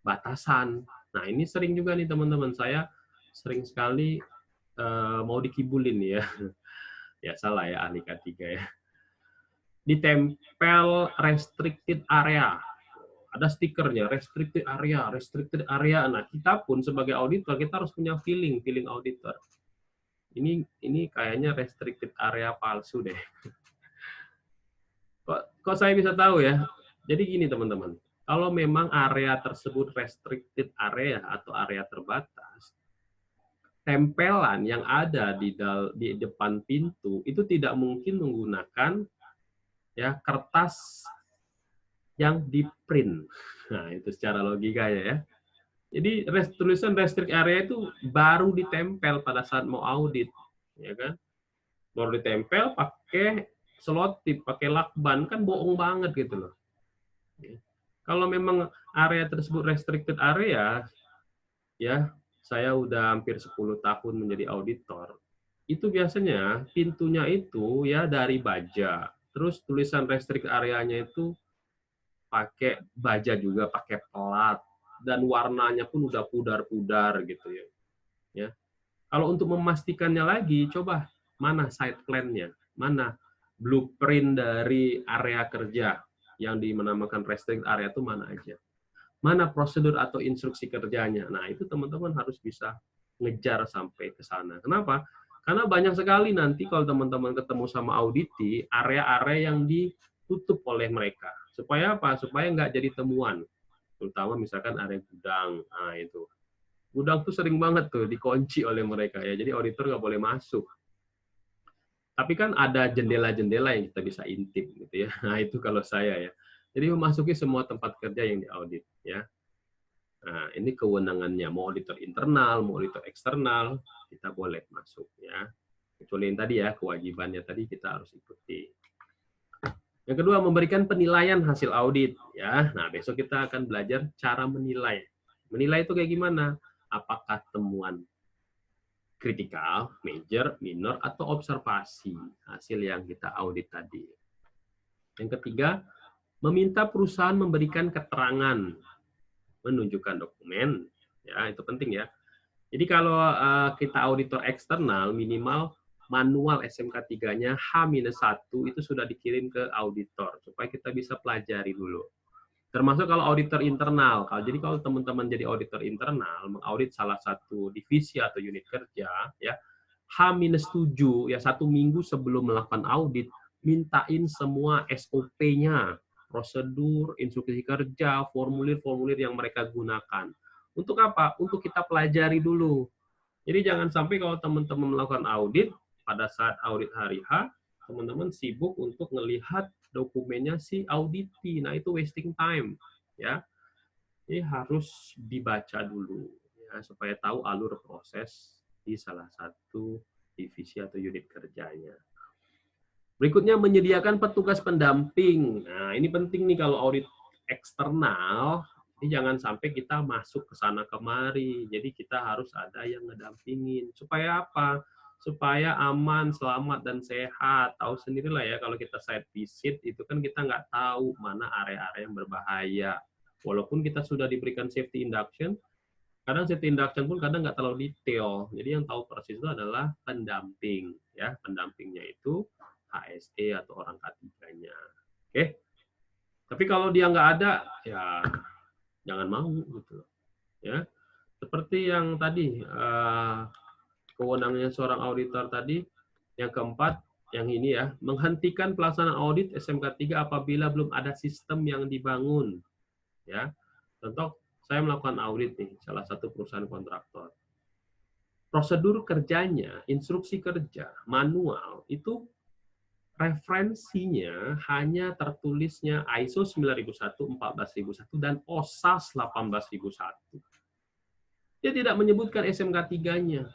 batasan. Nah, ini sering juga nih teman-teman, saya sering sekali mau dikibulin ya. Ya salah ya ahli K3 ya. Ditempel restricted area. Ada stikernya, restricted area, restricted area. Nah, kita pun sebagai auditor, kita harus punya feeling auditor. Ini kayaknya restricted area palsu deh. Kok saya bisa tahu ya? Jadi gini teman-teman, kalau memang area tersebut restricted area atau area terbatas, tempelan yang ada di depan pintu itu tidak mungkin menggunakan ya kertas yang di print. Nah, itu secara logikanya ya. Jadi tulisan restrict area itu baru ditempel pada saat mau audit, ya kan? Baru ditempel pakai selotip, pakai lakban, kan bohong banget gitu loh. Kalau memang area tersebut restricted area, ya saya udah hampir 10 tahun menjadi auditor, itu biasanya pintunya itu ya dari baja, terus tulisan restrict area-nya itu pakai baja juga, pakai pelat, dan warnanya pun udah pudar-pudar gitu ya. Ya. Kalau untuk memastikannya lagi, coba mana site plan-nya, mana blueprint dari area kerja yang dinamakan restrict area itu mana aja. Mana prosedur atau instruksi kerjanya. Nah, itu teman-teman harus bisa ngejar sampai ke sana. Kenapa? Karena banyak sekali nanti kalau teman-teman ketemu sama auditi, area-area yang ditutup oleh mereka. Supaya apa? Supaya nggak jadi temuan. Terutama misalkan area gudang. Nah, itu. Gudang tuh sering banget tuh dikunci oleh mereka ya. Jadi auditor nggak boleh masuk. Tapi kan ada jendela-jendela yang kita bisa intip gitu ya. Nah, itu kalau saya ya. Jadi memasuki semua tempat kerja yang diaudit ya. Nah, ini kewenangannya, mau auditor internal, mau auditor eksternal, kita boleh masuk ya. Kecuali yang tadi ya, kewajibannya tadi kita harus ikuti. Yang kedua, memberikan penilaian hasil audit ya. Nah, besok kita akan belajar cara menilai. Menilai itu kayak gimana? Apakah temuan kritikal, major, minor, atau observasi hasil yang kita audit tadi. Yang ketiga, meminta perusahaan memberikan keterangan, menunjukkan dokumen, ya itu penting ya. Jadi kalau kita auditor eksternal, minimal manual SMK 3-nya H-1 itu sudah dikirim ke auditor, supaya kita bisa pelajari dulu. Termasuk kalau auditor internal. Jadi kalau teman-teman jadi auditor internal, mengaudit salah satu divisi atau unit kerja, ya H-7, ya 1 minggu sebelum melakukan audit, mintain semua SOP-nya, prosedur, instruksi kerja, formulir-formulir yang mereka gunakan. Untuk apa? Untuk kita pelajari dulu. Jadi jangan sampai kalau teman-teman melakukan audit, pada saat audit hari H, teman-teman sibuk untuk melihat dokumennya si auditi. Nah, itu wasting time. Ya. Ini harus dibaca dulu ya, supaya tahu alur proses di salah satu divisi atau unit kerjanya. Berikutnya, menyediakan petugas pendamping. Nah, ini penting nih kalau audit eksternal, ini jangan sampai kita masuk ke sana kemari. Jadi kita harus ada yang ngedampingin. Supaya apa? Supaya aman, selamat, dan sehat. Tahu sendirilah ya, kalau kita site visit, itu kan kita nggak tahu mana area-area yang berbahaya. Walaupun kita sudah diberikan safety induction, kadang safety induction pun kadang nggak terlalu detail. Jadi yang tahu persis itu adalah pendamping. Ya, pendampingnya itu HSE atau orang K3-nya. Oke? Tapi kalau dia nggak ada, ya jangan mau gitu. Ya, seperti yang tadi kewenangannya seorang auditor tadi, yang keempat, yang ini ya, menghentikan pelaksanaan audit SMK 3 apabila belum ada sistem yang dibangun. Ya, contoh saya melakukan audit nih, salah satu perusahaan kontraktor. Prosedur kerjanya, instruksi kerja, manual, itu referensinya hanya tertulisnya ISO 9001, 14001, dan OSAS 18001. Dia tidak menyebutkan SMK 3-nya.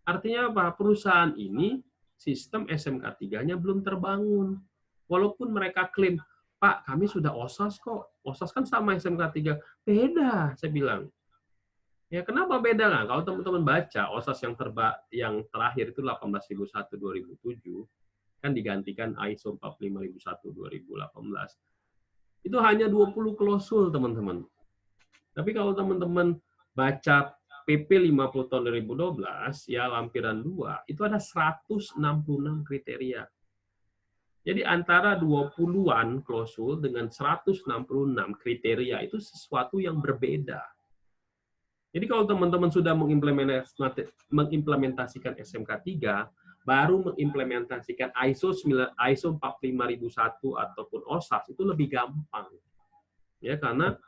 Artinya apa? Perusahaan ini sistem SMK 3-nya belum terbangun. Walaupun mereka klaim, Pak, kami sudah OSAS kok. OSAS kan sama SMK 3. Beda, saya bilang. Ya, kenapa beda lah? Kalau teman-teman baca OSAS yang terakhir itu 18.001 2007 kan digantikan ISO 45001 2018. Itu hanya 20 klausul, teman-teman. Tapi kalau teman-teman baca PP 50 tahun 2012 ya lampiran 2 itu ada 166 kriteria. Jadi antara 20-an klausul dengan 166 kriteria itu sesuatu yang berbeda. Jadi kalau teman-teman sudah mengimplementasikan SMK 3, baru mengimplementasikan ISO 45001 ataupun OSAS itu lebih gampang. Ya, karena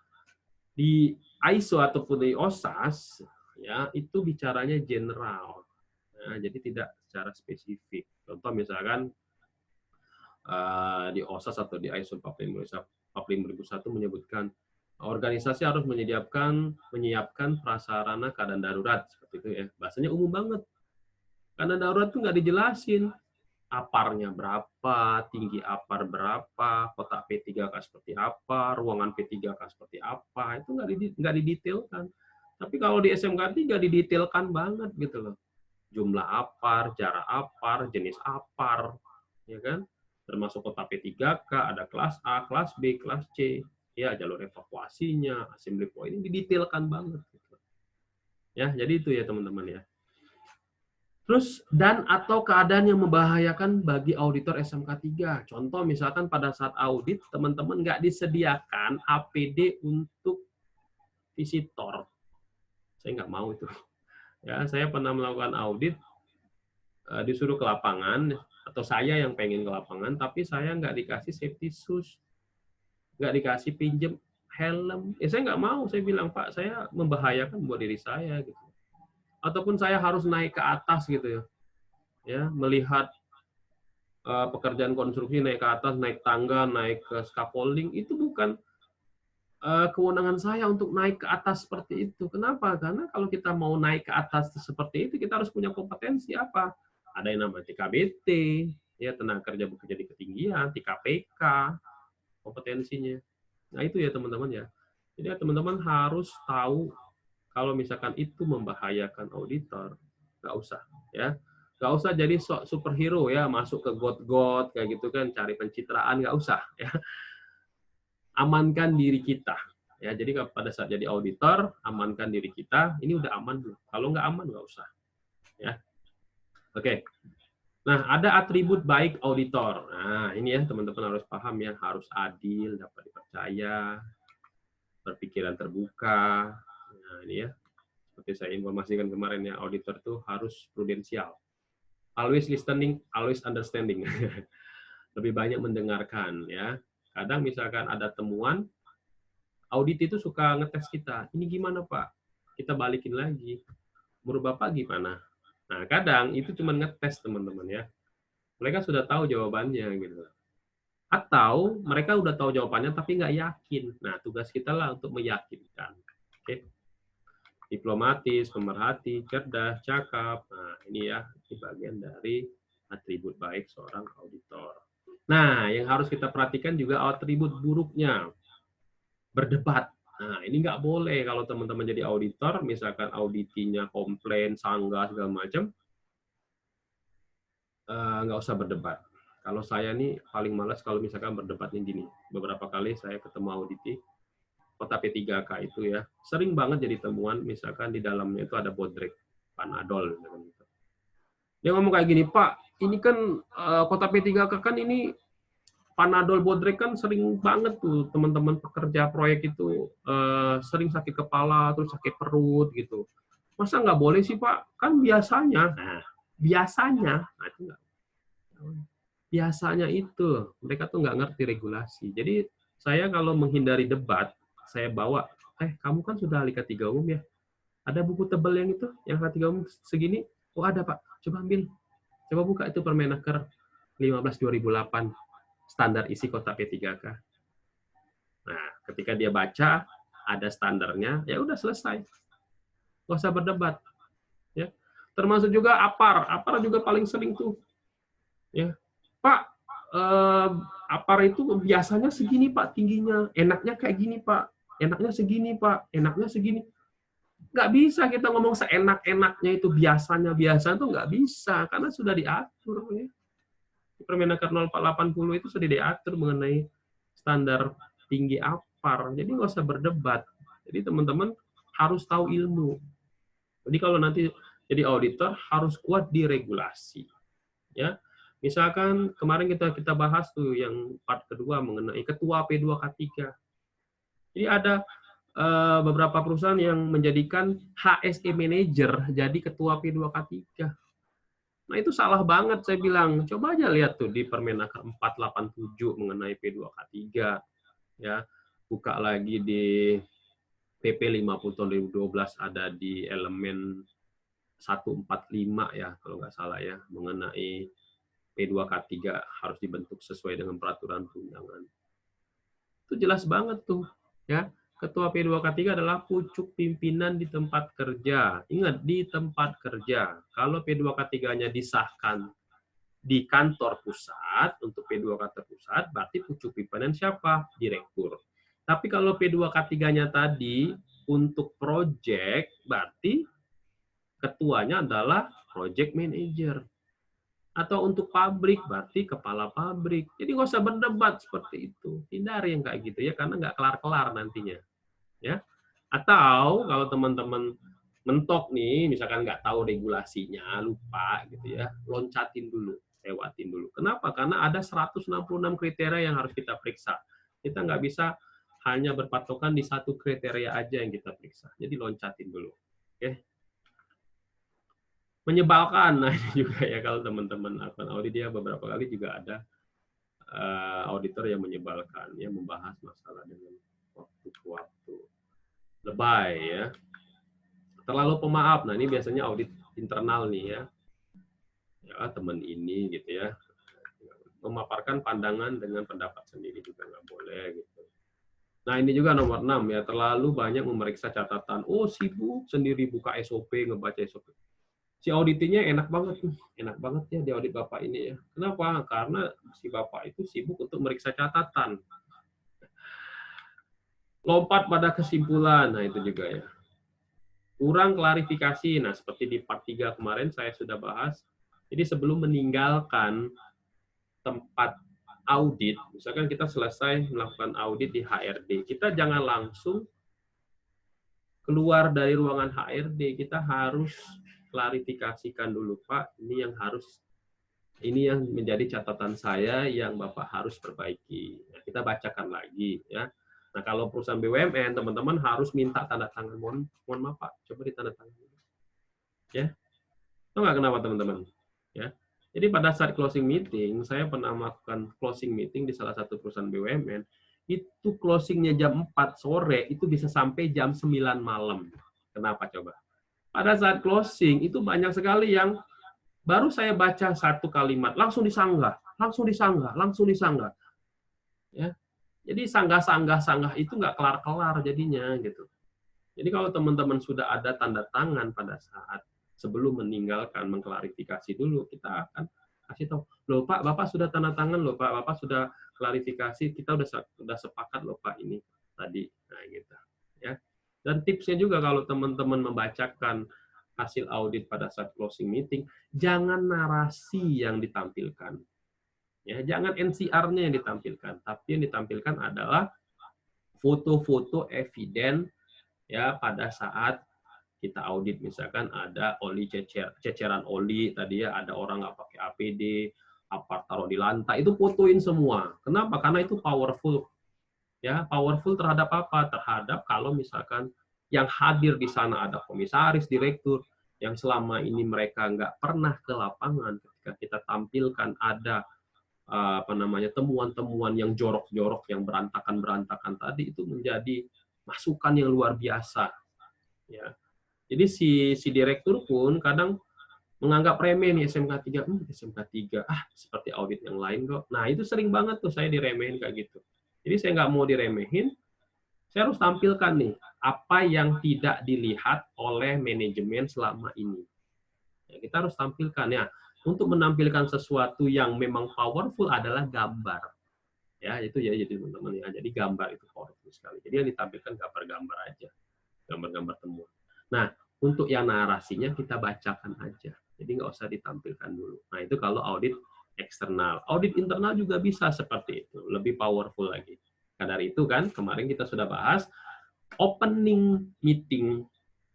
di ISO ataupun di OSAS ya itu bicaranya general. Nah, jadi tidak secara spesifik. Contoh misalkan di OSAS atau di ISO 45001 menyebutkan organisasi harus menyiapkan prasarana keadaan darurat seperti itu ya. Bahasanya umum banget. Keadaan darurat itu nggak dijelasin aparnya berapa, tinggi apar berapa, kotak P3K seperti apa, ruangan P3K seperti apa, itu nggak didetailkan. Tapi kalau di SMK 3 didetailkan banget gitu loh. Jumlah apar, jarak apar, jenis apar, ya kan? Termasuk kotak P3K, ada kelas A, kelas B, kelas C, ya jalur evakuasinya, assembly point ini didetailkan banget. Gitu. Ya, jadi itu ya teman-teman ya. Terus dan atau keadaan yang membahayakan bagi auditor SMK 3. Contoh misalkan pada saat audit teman-teman nggak disediakan APD untuk visitor. Saya nggak mau itu. Ya, saya pernah melakukan audit disuruh ke lapangan atau saya yang pengen ke lapangan tapi saya nggak dikasih safety shoes, nggak dikasih pinjem helm. Saya nggak mau. Saya bilang Pak, saya membahayakan buat diri saya gitu. Ataupun saya harus naik ke atas gitu ya. Ya, melihat pekerjaan konstruksi naik ke atas, naik tangga, naik ke scaffolding, itu bukan kewenangan saya untuk naik ke atas seperti itu. Kenapa? Karena kalau kita mau naik ke atas seperti itu, kita harus punya kompetensi apa? Ada yang namanya TKBT, ya tenaga kerja bekerja di ketinggian, TKPK, kompetensinya. Nah itu ya teman-teman ya. Jadi teman-teman harus tahu kalau misalkan itu membahayakan auditor, nggak usah ya. Nggak usah jadi superhero ya, masuk ke got-got kayak gitu kan, cari pencitraan, nggak usah ya. Amankan diri kita ya. Jadi pada saat jadi auditor, amankan diri kita. Ini udah aman belum? Kalau nggak aman nggak usah ya. Oke. Nah, ada atribut baik auditor. Nah, ini ya teman-teman harus paham ya, harus adil, dapat dipercaya, berpikiran terbuka. Nah, ini ya. Seperti saya informasikan kemarin ya, auditor itu harus prudensial. Always listening, always understanding. Lebih banyak mendengarkan ya. Kadang misalkan ada temuan, audit itu suka ngetes kita. Ini gimana Pak? Kita balikin lagi. Menurut Bapak gimana? Nah, kadang itu cuma ngetes teman-teman ya. Mereka sudah tahu jawabannya gitu. Atau mereka udah tahu jawabannya tapi nggak yakin. Nah, tugas kita lah untuk meyakinkan. Oke. Diplomatis, pemerhati, cerdas, cakap. Nah, ini ya, ini bagian dari atribut baik seorang auditor. Nah, yang harus kita perhatikan juga atribut buruknya. Berdebat. Nah, ini nggak boleh kalau teman-teman jadi auditor, misalkan auditinya komplain, sanggah, segala macam, nggak usah berdebat. Kalau saya nih paling malas kalau misalkan berdebatnya gini. Beberapa kali saya ketemu auditi, kota P3K itu ya, sering banget jadi temuan, misalkan di dalamnya itu ada bodrek, Panadol. Gitu. Dia ngomong kayak gini, Pak, ini kan kota P3K kan ini Panadol bodrek kan sering banget tuh teman-teman pekerja proyek itu sering sakit kepala, terus sakit perut gitu. Masa nggak boleh sih Pak? Kan biasanya. Nah, biasanya, nah itu nggak. Biasanya itu mereka tuh nggak ngerti regulasi. Jadi saya kalau menghindari debat, saya bawa, kamu kan sudah ahli K3 umum ya? Ada buku tebal yang itu, yang K3 umum segini? Oh ada Pak, coba ambil. Coba buka itu Permenaker 15/2008, standar isi kotak P3K. Nah, ketika dia baca, ada standarnya, ya udah selesai. Nggak usah berdebat. Ya. Termasuk juga APAR. APAR juga paling sering tuh. Ya. Pak, APAR itu biasanya segini Pak tingginya, enaknya kayak gini Pak, enaknya segini Pak, enaknya segini. Nggak bisa kita ngomong seenak-enaknya itu biasanya biasa itu nggak bisa, karena sudah diatur. Ya. Permenaker 0480 itu sudah diatur mengenai standar tinggi APAR, jadi nggak usah berdebat. Jadi teman-teman harus tahu ilmu. Jadi kalau nanti jadi auditor harus kuat di regulasi. Ya, misalkan kemarin kita bahas tuh yang part kedua mengenai ketua P2K3. Jadi ada beberapa perusahaan yang menjadikan HSE manager jadi ketua P2K3. Nah, itu salah banget saya bilang. Coba aja lihat tuh di Permenaker 487 mengenai P2K3 ya. Buka lagi di PP 50 tahun 2012 ada di elemen 145 ya kalau nggak salah ya mengenai P2K3 harus dibentuk sesuai dengan peraturan perundangan. Itu jelas banget tuh ya. Ketua P2K3 adalah pucuk pimpinan di tempat kerja. Ingat, di tempat kerja. Kalau P2K3-nya disahkan di kantor pusat, untuk P2K pusat, berarti pucuk pimpinan siapa? Direktur. Tapi kalau P2K3-nya tadi untuk project, berarti ketuanya adalah project manager. Atau untuk pabrik, berarti kepala pabrik. Jadi nggak usah berdebat seperti itu. Hindari yang kayak gitu ya, karena nggak kelar-kelar nantinya. Ya, atau kalau teman-teman mentok nih, misalkan nggak tahu regulasinya, lupa gitu ya, loncatin dulu, lewatin dulu. Kenapa? Karena ada 166 kriteria yang harus kita periksa. Kita nggak bisa hanya berpatokan di satu kriteria aja yang kita periksa. Jadi loncatin dulu. Oke. Menyebalkan, nah ini juga ya kalau teman-teman akan audit dia beberapa kali juga ada auditor yang menyebalkan, ya membahas masalah dengan waktu-waktu. Lebay ya, terlalu pemaaf. Nah ini biasanya audit internal nih ya, teman ini gitu ya, memaparkan pandangan dengan pendapat sendiri juga nggak boleh gitu. Nah ini juga nomor 6 ya, terlalu banyak memeriksa catatan. Oh sibuk sendiri buka SOP, ngebaca SOP. Si auditinya enak banget nih, enak banget ya di audit Bapak ini ya. Kenapa? Karena si Bapak itu sibuk untuk meriksa catatan. Lompat pada kesimpulan, nah itu juga ya. Kurang klarifikasi, nah seperti di part 3 kemarin saya sudah bahas, jadi sebelum meninggalkan tempat audit, misalkan kita selesai melakukan audit di HRD, kita jangan langsung keluar dari ruangan HRD, kita harus klarifikasikan dulu, Pak, ini yang menjadi catatan saya yang Bapak harus perbaiki. Nah, kita bacakan lagi ya. Nah, kalau perusahaan BUMN, teman-teman harus minta tanda tangan. Mohon maaf, Pak, coba ditandatangani. Ya. Tahu nggak kenapa, teman-teman? Ya. Jadi pada saat closing meeting, saya pernah melakukan closing meeting di salah satu perusahaan BUMN, itu closingnya jam 4 sore, itu bisa sampai jam 9 malam. Kenapa coba? Pada saat closing, itu banyak sekali yang baru saya baca satu kalimat, langsung disanggah, langsung disanggah, langsung disanggah. Ya. Jadi sanggah itu nggak kelar-kelar jadinya gitu. Jadi kalau teman-teman sudah ada tanda tangan pada saat sebelum meninggalkan, mengklarifikasi dulu, kita akan kasih tahu, loh Pak, Bapak sudah tanda tangan loh Pak, Bapak sudah klarifikasi, kita udah sepakat loh Pak ini tadi. Nah gitu. Ya. Dan tipsnya juga kalau teman-teman membacakan hasil audit pada saat closing meeting, jangan narasi yang ditampilkan. Ya, jangan NCR-nya yang ditampilkan, tapi yang ditampilkan adalah foto-foto eviden ya pada saat kita audit, misalkan ada oli ceceran oli tadi ya, ada orang nggak pakai APD, apa taruh di lantai, itu fotoin semua. Kenapa? Karena itu powerful. Ya, powerful terhadap apa? Terhadap kalau misalkan yang hadir di sana ada komisaris, direktur, yang selama ini mereka nggak pernah ke lapangan, ketika kita tampilkan ada temuan-temuan yang jorok-jorok, yang berantakan-berantakan tadi, itu menjadi masukan yang luar biasa. Ya. Jadi si direktur pun kadang menganggap remeh nih SMK 3, SMK 3, seperti audit yang lain kok. Nah itu sering banget tuh saya diremehin kayak gitu. Jadi saya nggak mau diremehin, saya harus tampilkan nih apa yang tidak dilihat oleh manajemen selama ini. Ya, kita harus tampilkan ya. untuk menampilkan sesuatu yang memang powerful adalah gambar. Ya, itu ya jadi teman-teman ya. Jadi gambar itu powerful sekali. Jadi yang ditampilkan gambar-gambar aja. Gambar-gambar temuan. Nah, untuk yang narasinya kita bacakan aja. Jadi nggak usah ditampilkan dulu. Nah, itu kalau audit eksternal. Audit internal juga bisa seperti itu. Lebih powerful lagi. Karena dari itu kan, kemarin kita sudah bahas opening meeting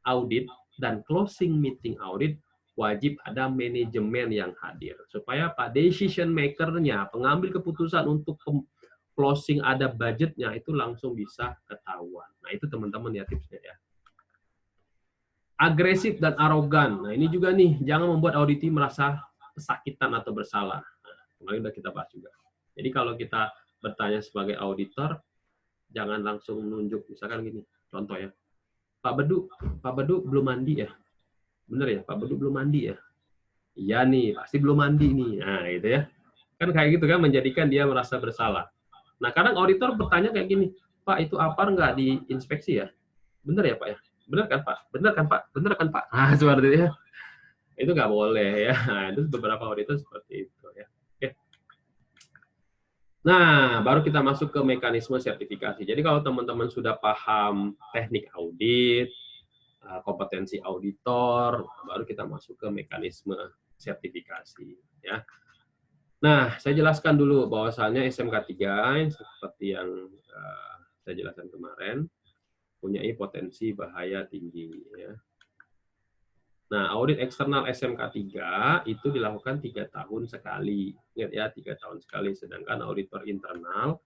audit dan closing meeting audit wajib ada manajemen yang hadir supaya Pak decision maker-nya, pengambil keputusan untuk closing ada budgetnya itu langsung bisa ketahuan. Nah itu teman-teman ya tipsnya ya. Agresif dan arogan. Nah ini juga nih jangan membuat auditi merasa kesakitan atau bersalah. Nah, kemarin udah kita bahas juga. Jadi kalau kita bertanya sebagai auditor, jangan langsung menunjuk misalkan gini, contoh ya. Pak Bedu belum mandi ya? Bener ya, Pak Bedu belum mandi ya? Iya nih, pasti belum mandi nih. Nah, gitu ya. Kan kayak gitu kan, menjadikan dia merasa bersalah. Nah, kadang auditor bertanya kayak gini, Pak, itu APAR nggak diinspeksi ya? Bener ya, Pak ya? Bener kan, Pak? Bener kan, Pak? Bener kan, Pak? Nah, seperti itu ya. Itu nggak boleh ya. Nah, itu beberapa auditor seperti itu ya. Oke. Nah, baru kita masuk ke mekanisme sertifikasi. Jadi kalau teman-teman sudah paham teknik audit, kompetensi auditor, baru kita masuk ke mekanisme sertifikasi ya. Nah, saya jelaskan dulu bahwasannya SMK 3 seperti yang saya jelaskan kemarin punya potensi bahaya tinggi ya. Nah, audit eksternal SMK 3 itu dilakukan 3 tahun sekali. Ingat ya, 3 tahun sekali, sedangkan auditor internal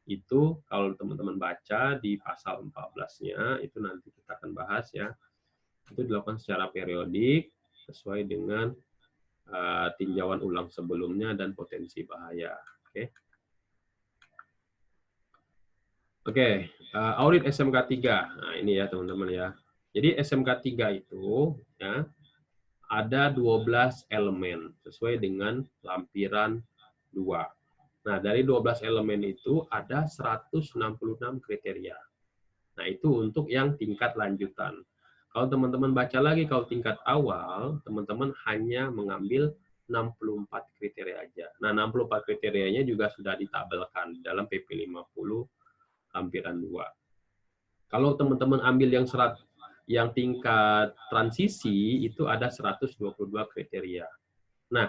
itu kalau teman-teman baca di pasal 14-nya itu nanti kita akan bahas ya. Itu dilakukan secara periodik sesuai dengan tinjauan ulang sebelumnya dan potensi bahaya. Oke, audit SMK 3. Nah, ini ya teman-teman ya. Jadi SMK 3 itu ya ada 12 elemen sesuai dengan lampiran 2. Nah, dari 12 elemen itu ada 166 kriteria. Nah, itu untuk yang tingkat lanjutan. Kalau teman-teman baca lagi, kalau tingkat awal, teman-teman hanya mengambil 64 kriteria aja. Nah, 64 kriterianya juga sudah ditabelkan dalam PP 50 lampiran 2. Kalau teman-teman ambil yang tingkat transisi, itu ada 122 kriteria. Nah,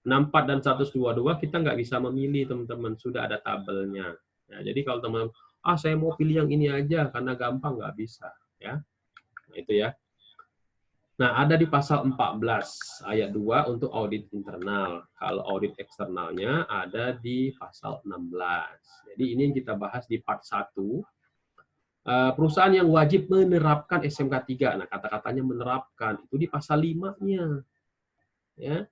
64 dan 122 kita nggak bisa memilih, teman-teman. Sudah ada tabelnya. Nah, jadi kalau teman-teman, saya mau pilih yang ini aja karena gampang, nggak bisa. Ya. Nah, itu ya. Nah, ada di pasal 14 ayat 2 untuk audit internal. Kalau audit eksternalnya ada di pasal 16. Jadi ini yang kita bahas di part 1. Perusahaan yang wajib menerapkan SMK 3. Nah, kata-katanya menerapkan itu di pasal 5-nya. Ya.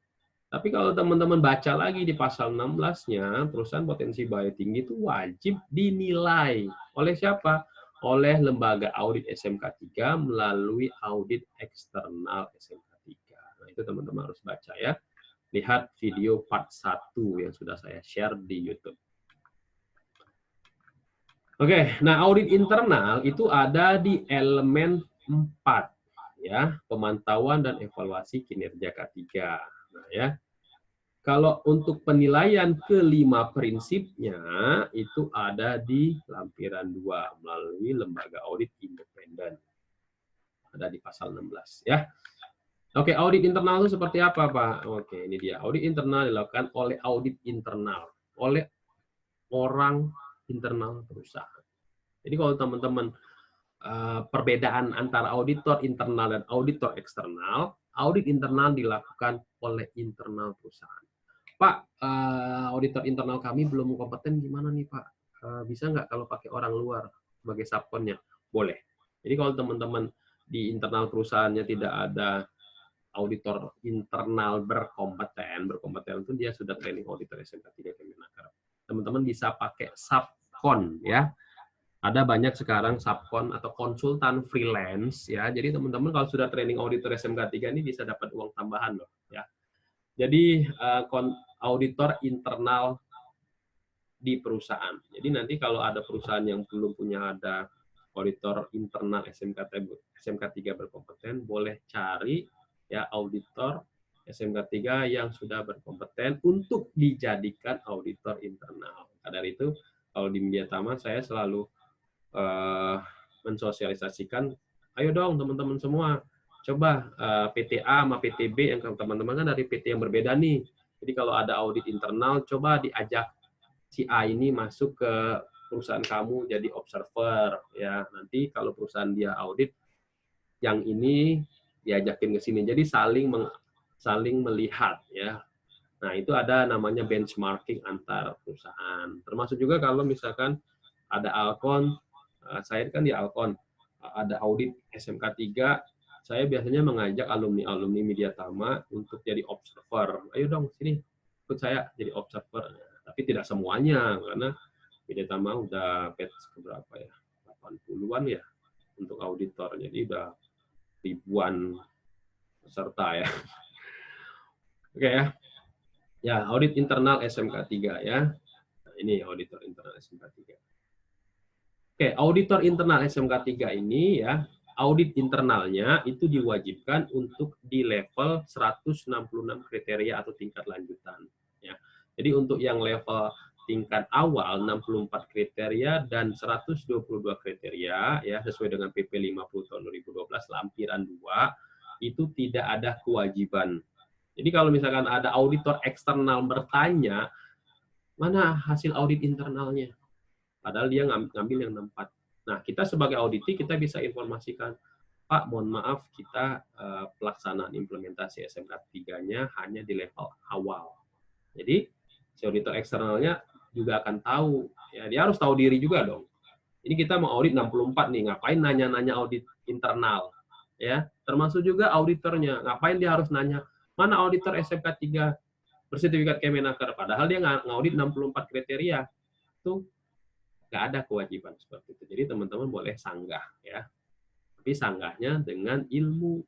Tapi kalau teman-teman baca lagi di pasal 16-nya, perusahaan potensi bahaya tinggi itu wajib dinilai oleh siapa? Oleh lembaga audit SMK 3 melalui audit eksternal SMK 3. Nah, itu teman-teman harus baca ya. Lihat video part 1 yang sudah saya share di YouTube. Oke, nah audit internal itu ada di elemen 4 ya, pemantauan dan evaluasi kinerja K3. Nah, ya. Kalau untuk penilaian kelima prinsipnya itu ada di lampiran 2 melalui lembaga audit independen. Ada di pasal 16 ya. Oke, audit internal itu seperti apa, Pak? Oke, ini dia. Audit internal dilakukan oleh audit internal, oleh orang internal perusahaan. Jadi kalau teman-teman perbedaan antara auditor internal dan auditor eksternal, audit internal dilakukan oleh internal perusahaan. Pak, auditor internal kami belum kompeten, gimana nih Pak? Bisa nggak kalau pakai orang luar sebagai subkonnya? Boleh. Jadi kalau teman-teman di internal perusahaannya tidak ada auditor internal berkompeten itu dia sudah training auditor SMK 3 Kemenaker. Teman-teman bisa pakai subkon ya. Ada banyak sekarang subkon atau konsultan freelance ya. Jadi teman-teman kalau sudah training auditor SMK 3 ini bisa dapat uang tambahan loh ya. Jadi auditor internal di perusahaan. Jadi nanti kalau ada perusahaan yang belum punya ada auditor internal SMK 3 berkompeten, boleh cari ya auditor SMK 3 yang sudah berkompeten untuk dijadikan auditor internal. Nah, dari itu, kalau di Media Tama saya selalu mensosialisasikan, ayo dong teman-teman semua, coba PTA sama PTB yang teman-teman kan dari PT yang berbeda nih. Jadi kalau ada audit internal, coba diajak si A ini masuk ke perusahaan kamu jadi observer ya. Nanti kalau perusahaan dia audit, yang ini diajakin ke sini. Jadi saling melihat ya. Nah, itu ada namanya benchmarking antar perusahaan. Termasuk juga kalau misalkan ada Alkon, saya kan di Alkon, ada audit SMK 3, saya biasanya mengajak alumni-alumni Media Tama untuk jadi observer. Ayo dong, sini, ikut saya jadi observer. Tapi tidak semuanya, karena Media Tama udah batch keberapa ya? 80-an ya untuk auditor. Jadi udah ribuan peserta ya. Oke ya. Ya, audit internal SMK 3 ya. Nah, ini auditor internal SMK 3. Oke, auditor internal SMK 3 ini ya, audit internalnya itu diwajibkan untuk di level 166 kriteria atau tingkat lanjutan ya. Jadi untuk yang level tingkat awal 64 kriteria dan 122 kriteria ya sesuai dengan PP 50 tahun 2012 lampiran 2 itu tidak ada kewajiban. Jadi kalau misalkan ada auditor eksternal bertanya, mana hasil audit internalnya? Padahal dia ngambil yang 64. Nah, kita sebagai auditi kita bisa informasikan, Pak, mohon maaf kita pelaksanaan implementasi SMK 3-nya hanya di level awal. Jadi, si auditor eksternalnya juga akan tahu, ya dia harus tahu diri juga dong. Ini kita mau audit 64 nih, ngapain nanya-nanya audit internal? Ya, termasuk juga auditornya, ngapain dia harus nanya, mana auditor SMK 3 bersertifikat Kemenaker, padahal dia ngaudit 64 kriteria. Itu nggak ada kewajiban seperti itu. Jadi teman-teman boleh sanggah ya. Tapi sanggahnya dengan ilmu.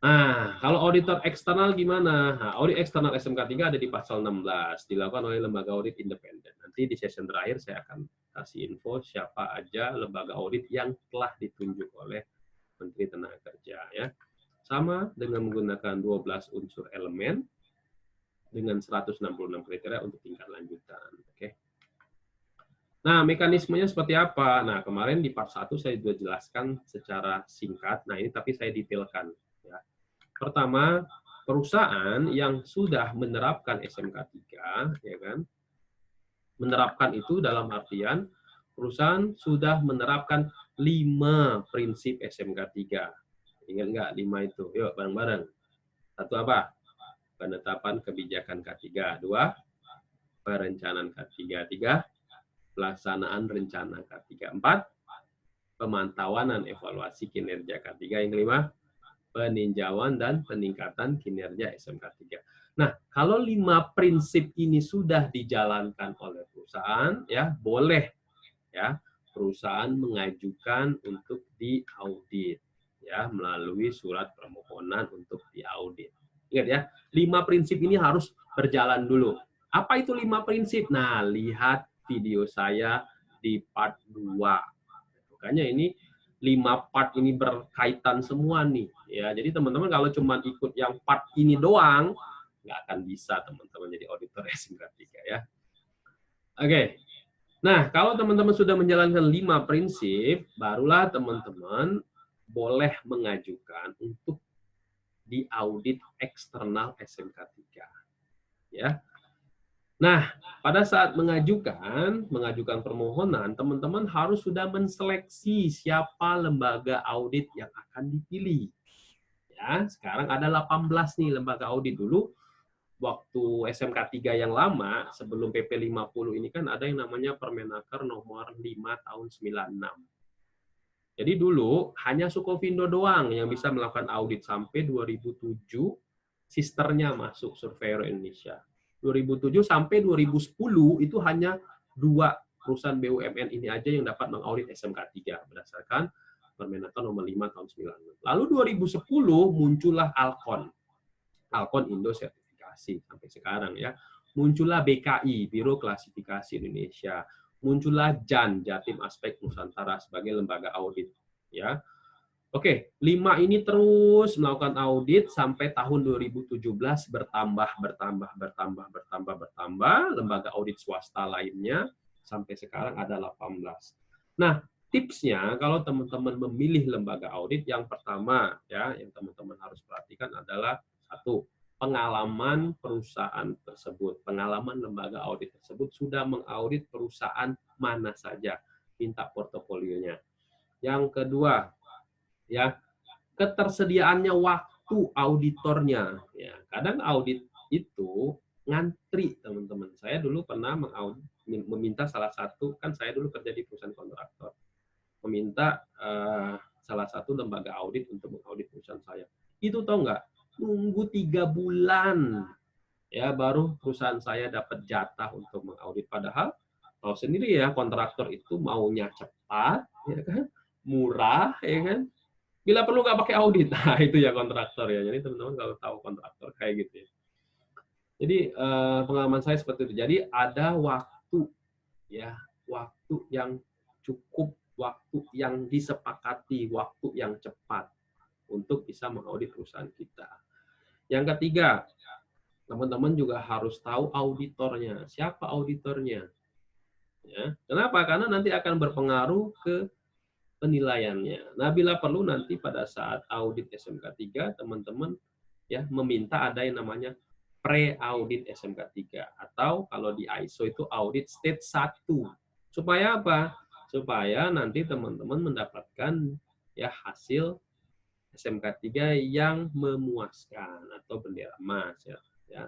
Nah, kalau auditor eksternal gimana? Nah, audit eksternal SMK 3 ada di pasal 16, dilakukan oleh lembaga audit independen. Nanti di session terakhir saya akan kasih info siapa aja lembaga audit yang telah ditunjuk oleh Menteri Tenaga Kerja ya. Sama dengan menggunakan 12 unsur elemen dengan 166 kriteria untuk tingkat lanjutan. Oke. Nah, mekanismenya seperti apa? Nah, kemarin di part 1 saya sudah jelaskan secara singkat. Nah, ini tapi saya detailkan. Ya. Pertama, perusahaan yang sudah menerapkan SMK 3, ya kan? Menerapkan itu dalam artian perusahaan sudah menerapkan 5 prinsip SMK 3. Ingat nggak 5 itu? Yuk, bareng-bareng. Satu apa? Penetapan kebijakan K3. 2, perencanaan K3. 3, pelaksanaan rencana K3. 4, pemantauan dan evaluasi kinerja K3. Yang kelima, peninjauan dan peningkatan kinerja SMK 3. Nah, kalau 5 prinsip ini sudah dijalankan oleh perusahaan, ya boleh ya perusahaan mengajukan untuk diaudit ya melalui surat permohonan untuk diaudit. Ingat ya, 5 prinsip ini harus berjalan dulu. Apa itu 5 prinsip? Nah, lihat video saya di part 2. Makanya ini 5 part ini berkaitan semua nih ya. Jadi teman-teman kalau cuma ikut yang part ini doang nggak akan bisa teman-teman jadi auditor SMK 3 ya. Oke. Nah, kalau teman-teman sudah menjalankan 5 prinsip, barulah teman-teman boleh mengajukan untuk diaudit eksternal SMK 3 ya. Nah, pada saat mengajukan permohonan, teman-teman harus sudah menseleksi siapa lembaga audit yang akan dipilih. Ya, sekarang ada 18 nih lembaga audit. Dulu waktu SMK 3 yang lama sebelum PP 50 ini kan ada yang namanya Permenaker nomor 5 tahun 96. Jadi dulu hanya Sukovindo doang yang bisa melakukan audit sampai 2007 sisternya masuk Surveyor Indonesia. 2007 sampai 2010 itu hanya 2 perusahaan BUMN ini aja yang dapat mengaudit SMK 3 berdasarkan Permenaker nomor 5 tahun 96. Lalu 2010 muncullah Alkon. Alkon Indo Sertifikasi sampai sekarang ya. Muncullah BKI, Biro Klasifikasi Indonesia. Muncullah JAN, Jatim Aspek Nusantara sebagai lembaga audit ya. Oke, 5 ini terus melakukan audit sampai tahun 2017 bertambah. Lembaga audit swasta lainnya sampai sekarang ada 18. Nah, tipsnya kalau teman-teman memilih lembaga audit, yang pertama ya, yang teman-teman harus perhatikan adalah satu, pengalaman perusahaan tersebut. Pengalaman lembaga audit tersebut sudah mengaudit perusahaan mana saja, minta portofolionya. Yang kedua, ya, ketersediaannya waktu auditornya. Ya, kadang audit itu ngantri, teman-teman. Saya dulu pernah meminta salah satu, kan saya dulu kerja di perusahaan kontraktor, meminta salah satu lembaga audit untuk mengaudit perusahaan saya. Itu tahu nggak? Nunggu 3 bulan ya baru perusahaan saya dapat jatah untuk mengaudit. Padahal tahu sendiri ya, kontraktor itu maunya cepat, ya kan, murah, ya kan, bila perlu nggak pakai audit. Nah, itu ya kontraktor ya. Jadi teman-teman kalau tahu kontraktor kayak gitu ya. Jadi pengalaman saya seperti itu. Jadi ada waktu ya, waktu yang cukup, waktu yang disepakati, waktu yang cepat untuk bisa mengaudit perusahaan kita. Yang ketiga, teman-teman juga harus tahu auditornya. Siapa auditornya? Ya. Kenapa? Karena nanti akan berpengaruh ke penilaiannya. Nah, bila perlu nanti pada saat audit SMK 3, teman-teman ya meminta ada yang namanya pre-audit SMK 3, atau kalau di ISO itu audit stage 1. Supaya apa? Supaya nanti teman-teman mendapatkan ya hasil SMK 3 yang memuaskan atau bendera emas ya. Ya,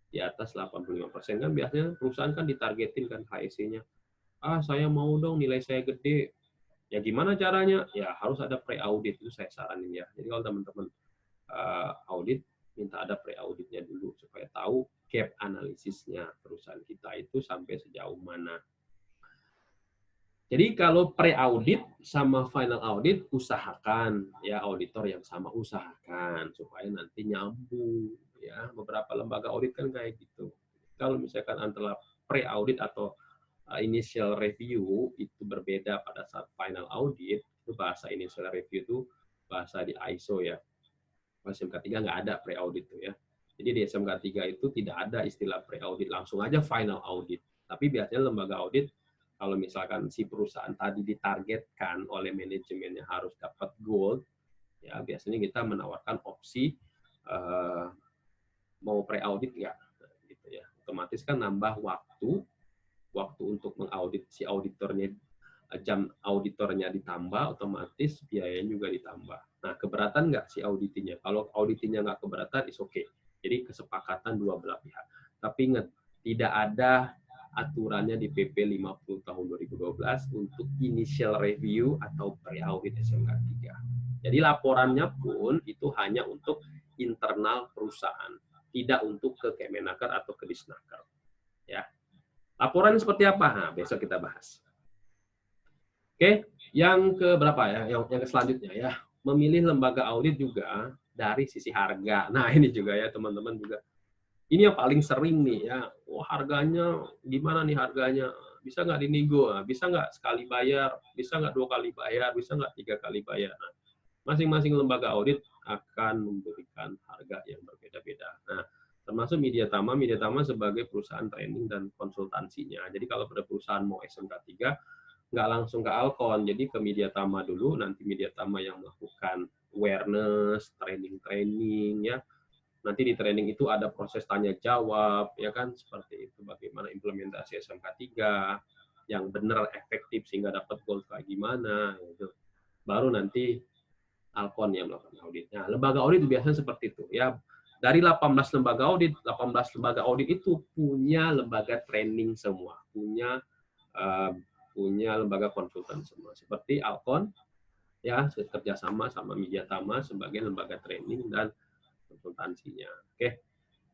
di atas 85%. Kan biasanya perusahaan kan ditargetin kan HSE-nya. Ah, saya mau dong nilai saya gede. Ya gimana caranya? Ya harus ada pre-audit, itu saya saranin ya. Jadi kalau teman-teman audit, minta ada pre-auditnya dulu supaya tahu gap analisisnya perusahaan kita itu sampai sejauh mana. Jadi kalau pre-audit sama final audit, usahakan ya auditor yang sama, usahakan supaya nanti nyambung ya. Beberapa lembaga audit kan kayak gitu. Kalau misalkan antara pre-audit atau initial review itu berbeda pada saat final audit, itu bahasa initial review itu bahasa di ISO ya. SMK 3 nggak ada pre-audit tuh ya. Jadi di SMK 3 itu tidak ada istilah pre-audit, langsung aja final audit. Tapi biasanya lembaga audit, kalau misalkan si perusahaan tadi ditargetkan oleh manajemennya harus dapat gold, ya biasanya kita menawarkan opsi mau pre-audit nggak, gitu ya. Otomatis kan nambah waktu untuk mengaudit si auditornya, jam auditornya ditambah, otomatis biayanya juga ditambah. Nah, keberatan nggak si auditinya? Kalau auditinya nggak keberatan, is oke. Jadi kesepakatan dua belah pihak. Tapi ingat, tidak ada aturannya di PP 50 tahun 2012 untuk initial review atau pre-audit SMK 3. Jadi laporannya pun itu hanya untuk internal perusahaan, tidak untuk ke Kemenaker atau ke Disnaker. Ya. Laporan seperti apa? Nah, besok kita bahas. Oke, yang ke berapa ya? Yang selanjutnya ya, memilih lembaga audit juga dari sisi harga. Nah, ini juga ya teman-teman juga. Ini yang paling sering nih ya. Oh, harganya gimana nih harganya? Bisa nggak dinego? Bisa nggak sekali bayar? Bisa nggak 2 kali bayar? Bisa nggak 3 kali bayar? Nah, masing-masing lembaga audit akan memberikan harga yang berbeda-beda. Nah, termasuk Mediatama sebagai perusahaan training dan konsultansinya. Jadi kalau pada perusahaan mau SMK 3, nggak langsung ke Alkon, jadi ke Mediatama dulu, nanti Mediatama yang melakukan awareness, training ya. Nanti di training itu ada proses tanya jawab, ya kan, seperti itu, bagaimana implementasi SMK 3 yang benar efektif sehingga dapat gold kayak gimana, gitu. Baru nanti Alkon yang melakukan auditnya. Lembaga audit biasanya seperti itu ya. Dari 18 lembaga audit itu punya lembaga training semua, punya lembaga konsultan semua. Seperti Alkon ya, kerjasama sama Mediatama sebagai lembaga training dan konsultansinya. Oke,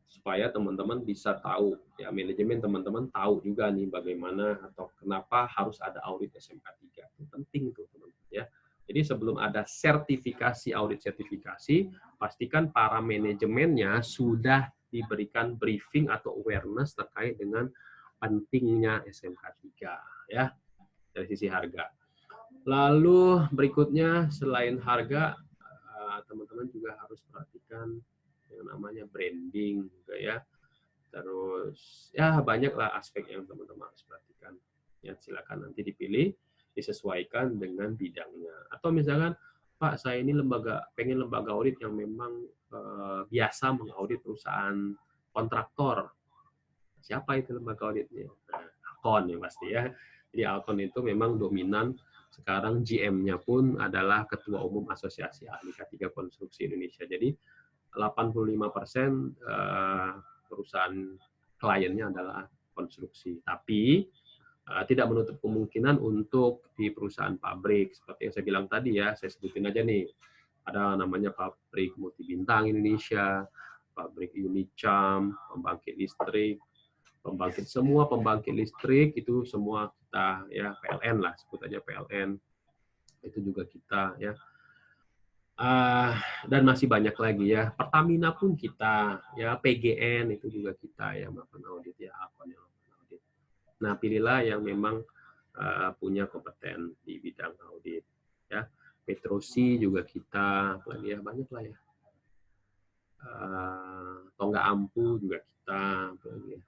supaya teman-teman bisa tahu ya, manajemen teman-teman tahu juga nih bagaimana atau kenapa harus ada audit SMK 3. Itu penting tuh teman-teman ya. Jadi sebelum ada sertifikasi, audit sertifikasi, pastikan para manajemennya sudah diberikan briefing atau awareness terkait dengan pentingnya SMK 3 ya, dari sisi harga. Lalu berikutnya selain harga, teman-teman juga harus perhatikan yang namanya branding juga ya. Terus ya banyaklah aspek yang teman-teman harus perhatikan. Ya silakan nanti dipilih, disesuaikan dengan bidangnya. Atau misalkan Pak, saya ini pengen lembaga audit yang memang biasa mengaudit perusahaan kontraktor. Siapa itu lembaga auditnya? Nah, Alkon ya pasti ya. Jadi Alkon itu memang dominan. Sekarang GM-nya pun adalah Ketua Umum Asosiasi Ahli K3 Konstruksi Indonesia. Jadi 85% perusahaan kliennya adalah konstruksi. Tapi tidak menutup kemungkinan untuk di perusahaan pabrik. Seperti yang saya bilang tadi ya, saya sebutin aja nih. Ada namanya pabrik Multi Bintang Indonesia, pabrik Unicam, pembangkit listrik, semua pembangkit listrik itu semua kita ya, PLN lah, sebut aja PLN. Itu juga kita ya. Dan masih banyak lagi ya. Pertamina pun kita ya, PGN itu juga kita ya melakukan audit ya, apa yang melakukan audit. Nah, pilihlah yang memang punya kompeten di bidang audit ya. Petrosi juga kita, apalagi ya, banyak lah ya. Tonggak Ampu juga kita, apalagi ya.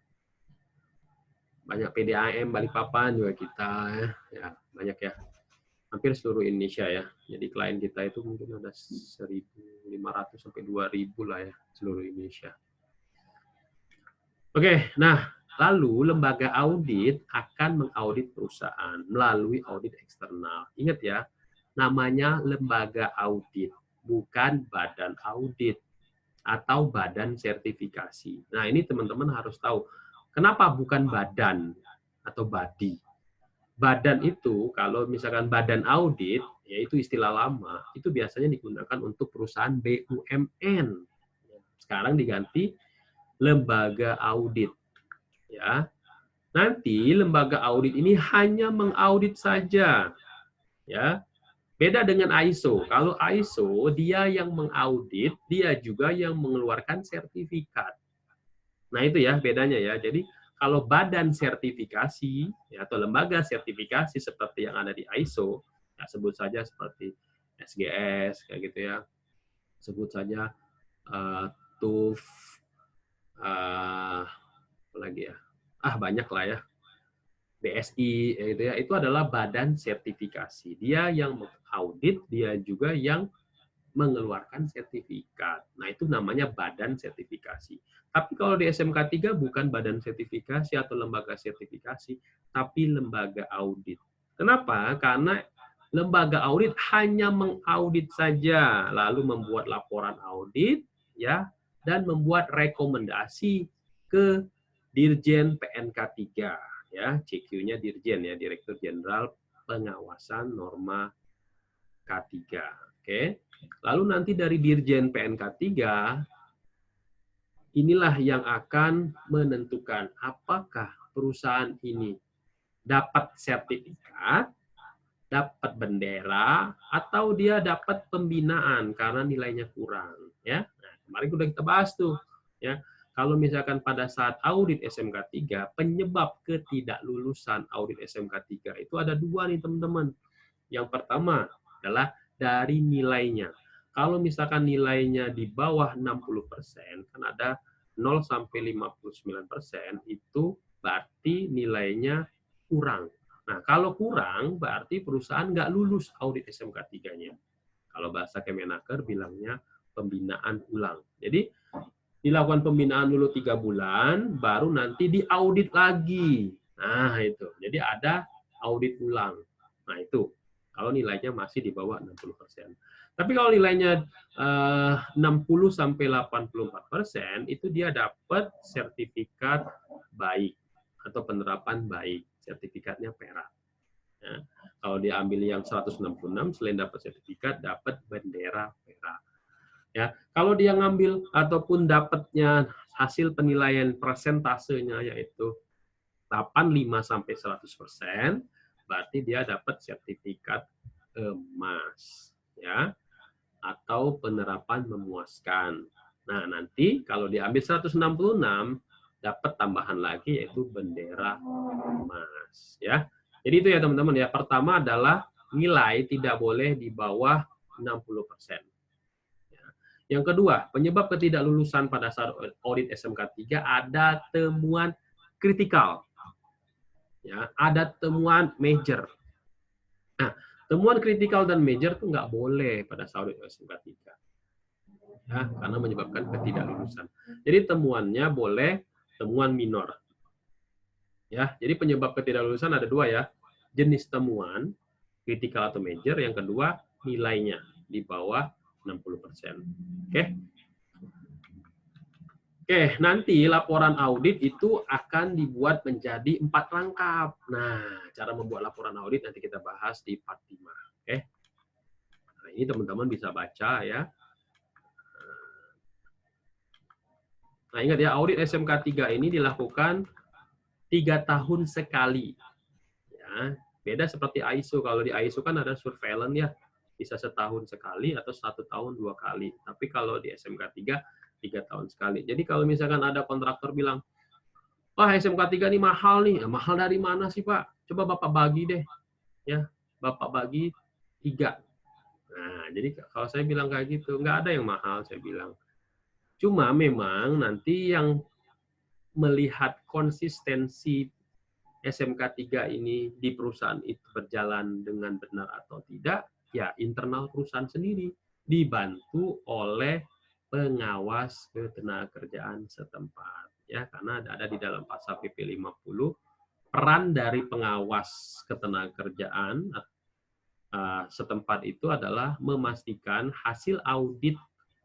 Banyak PDAM Balikpapan juga kita ya, banyak ya. Hampir seluruh Indonesia ya. Jadi klien kita itu mungkin ada 1.500 sampai 2.000 lah ya seluruh Indonesia. Oke, nah lalu lembaga audit akan mengaudit perusahaan melalui audit eksternal. Ingat ya, namanya lembaga audit, bukan badan audit atau badan sertifikasi. Nah ini teman-teman harus tahu, kenapa bukan badan atau badi? Badan itu, kalau misalkan badan audit, yaitu istilah lama, itu biasanya digunakan untuk perusahaan BUMN. Sekarang diganti lembaga audit. Ya, nanti lembaga audit ini hanya mengaudit saja. Ya, beda dengan ISO. Kalau ISO, dia yang mengaudit, dia juga yang mengeluarkan sertifikat. Nah itu ya bedanya ya. Jadi kalau badan sertifikasi ya, atau lembaga sertifikasi seperti yang ada di ISO, ya sebut saja seperti SGS kayak gitu ya, sebut saja TUF, apa lagi ya, banyak lah ya, BSI gitu ya, itu adalah badan sertifikasi. Dia yang mengaudit, dia juga yang mengeluarkan sertifikat. Nah, itu namanya badan sertifikasi. Tapi kalau di SMK 3 bukan badan sertifikasi atau lembaga sertifikasi, tapi lembaga audit. Kenapa? Karena lembaga audit hanya mengaudit saja, lalu membuat laporan audit ya, dan membuat rekomendasi ke Dirjen PNK 3 ya, CQ-nya Dirjen ya, Direktur Jenderal Pengawasan Norma K3. Oke. Lalu nanti dari Dirjen PNK 3, inilah yang akan menentukan apakah perusahaan ini dapat sertifikat, dapat bendera, atau dia dapat pembinaan karena nilainya kurang. Ya, nah, kemarin sudah kita bahas tuh. Ya, kalau misalkan pada saat audit SMK 3, penyebab ketidaklulusan audit SMK 3 itu ada dua nih teman-teman. Yang pertama adalah dari nilainya. Kalau misalkan nilainya di bawah 60%, kan ada 0 sampai 59%, itu berarti nilainya kurang. Nah, kalau kurang, berarti perusahaan nggak lulus audit SMK 3-nya. Kalau bahasa Kemenaker bilangnya pembinaan ulang. Jadi, dilakukan pembinaan dulu 3 bulan, baru nanti diaudit lagi. Nah, itu. Jadi ada audit ulang. Nah, itu. Kalau nilainya masih di bawah 60%. Tapi kalau nilainya 60-84%, itu dia dapat sertifikat baik atau penerapan baik. Sertifikatnya perak. Ya. Kalau dia ambil yang 166, selain dapat sertifikat, dapat bendera perak. Ya, kalau dia ngambil ataupun dapatnya hasil penilaian persentasenya yaitu 85-100%, berarti dia dapat sertifikat emas, ya, atau penerapan memuaskan. Nah, nanti kalau diambil 166, dapat tambahan lagi yaitu bendera emas, ya. Jadi itu ya teman-teman ya. Pertama adalah nilai tidak boleh di bawah 60%. Yang kedua, penyebab ketidaklulusan pada saat audit SMK 3 ada temuan kritikal. Ya, ada temuan major. Nah, temuan kritikal dan major itu nggak boleh pada saat audit SMK 3. Ya, karena menyebabkan ketidaklulusan. Jadi temuannya boleh temuan minor. Ya, jadi penyebab ketidaklulusan ada dua ya. Jenis temuan, kritikal atau major, yang kedua nilainya di bawah 60%. Oke. Oke, nanti laporan audit itu akan dibuat menjadi 4 rangkap. Nah, cara membuat laporan audit nanti kita bahas di part 5. Oke. Nah, ini teman-teman bisa baca ya. Nah, ingat ya, audit SMK 3 ini dilakukan 3 tahun sekali. Ya, beda seperti ISO. Kalau di ISO kan ada surveillance ya, bisa setahun sekali atau 1 tahun 2 kali. Tapi kalau di SMK 3 tahun sekali. Jadi kalau misalkan ada kontraktor bilang, wah SMK 3 ini mahal nih. Nah, mahal dari mana sih Pak? Coba Bapak bagi deh. Ya, Bapak bagi 3. Nah, jadi kalau saya bilang kayak gitu, nggak ada yang mahal, saya bilang. Cuma memang nanti yang melihat konsistensi SMK 3 ini di perusahaan itu berjalan dengan benar atau tidak, ya internal perusahaan sendiri, dibantu oleh pengawas ketenagakerjaan setempat. Ya, karena ada di dalam pasal PP 50, peran dari pengawas ketenagakerjaan setempat itu adalah memastikan hasil audit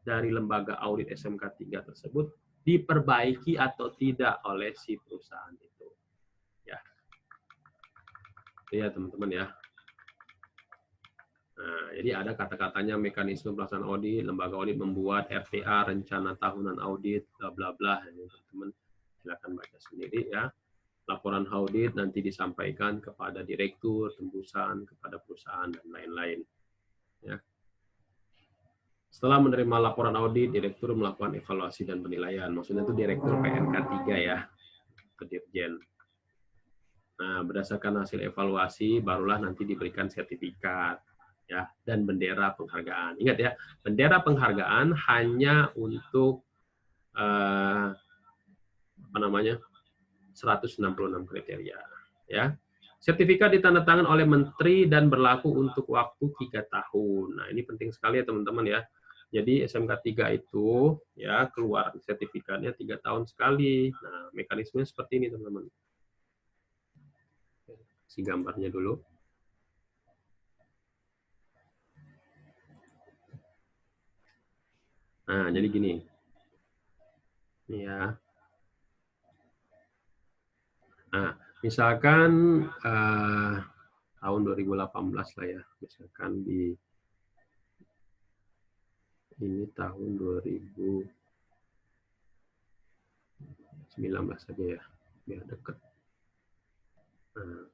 dari lembaga audit SMK 3 tersebut diperbaiki atau tidak oleh si perusahaan itu. Ya, itu ya teman-teman ya. Nah, jadi ada kata-katanya mekanisme pelaksanaan audit, lembaga audit membuat RTA, rencana tahunan audit, bla bla bla. Teman-teman silakan baca sendiri ya. Laporan audit nanti disampaikan kepada direktur, tembusan kepada perusahaan dan lain-lain. Ya. Setelah menerima laporan audit, direktur melakukan evaluasi dan penilaian. Maksudnya itu direktur PNK 3 ya, ke Dirjen. Nah, berdasarkan hasil evaluasi, barulah nanti diberikan sertifikat ya dan bendera penghargaan. Ingat ya, bendera penghargaan hanya untuk apa namanya 166 kriteria. Ya, sertifikat ditandatangan oleh menteri dan berlaku untuk waktu 3 tahun. Nah, ini penting sekali ya teman-teman ya. Jadi SMK 3 itu ya keluar sertifikatnya 3 tahun sekali. Nah, mekanismenya seperti ini teman-teman. Si gambarnya dulu. Nah, jadi gini. Ini ya. Nah, misalkan tahun 2018 lah ya. Misalkan di ini tahun 2019 saja ya, biar dekat. Nah,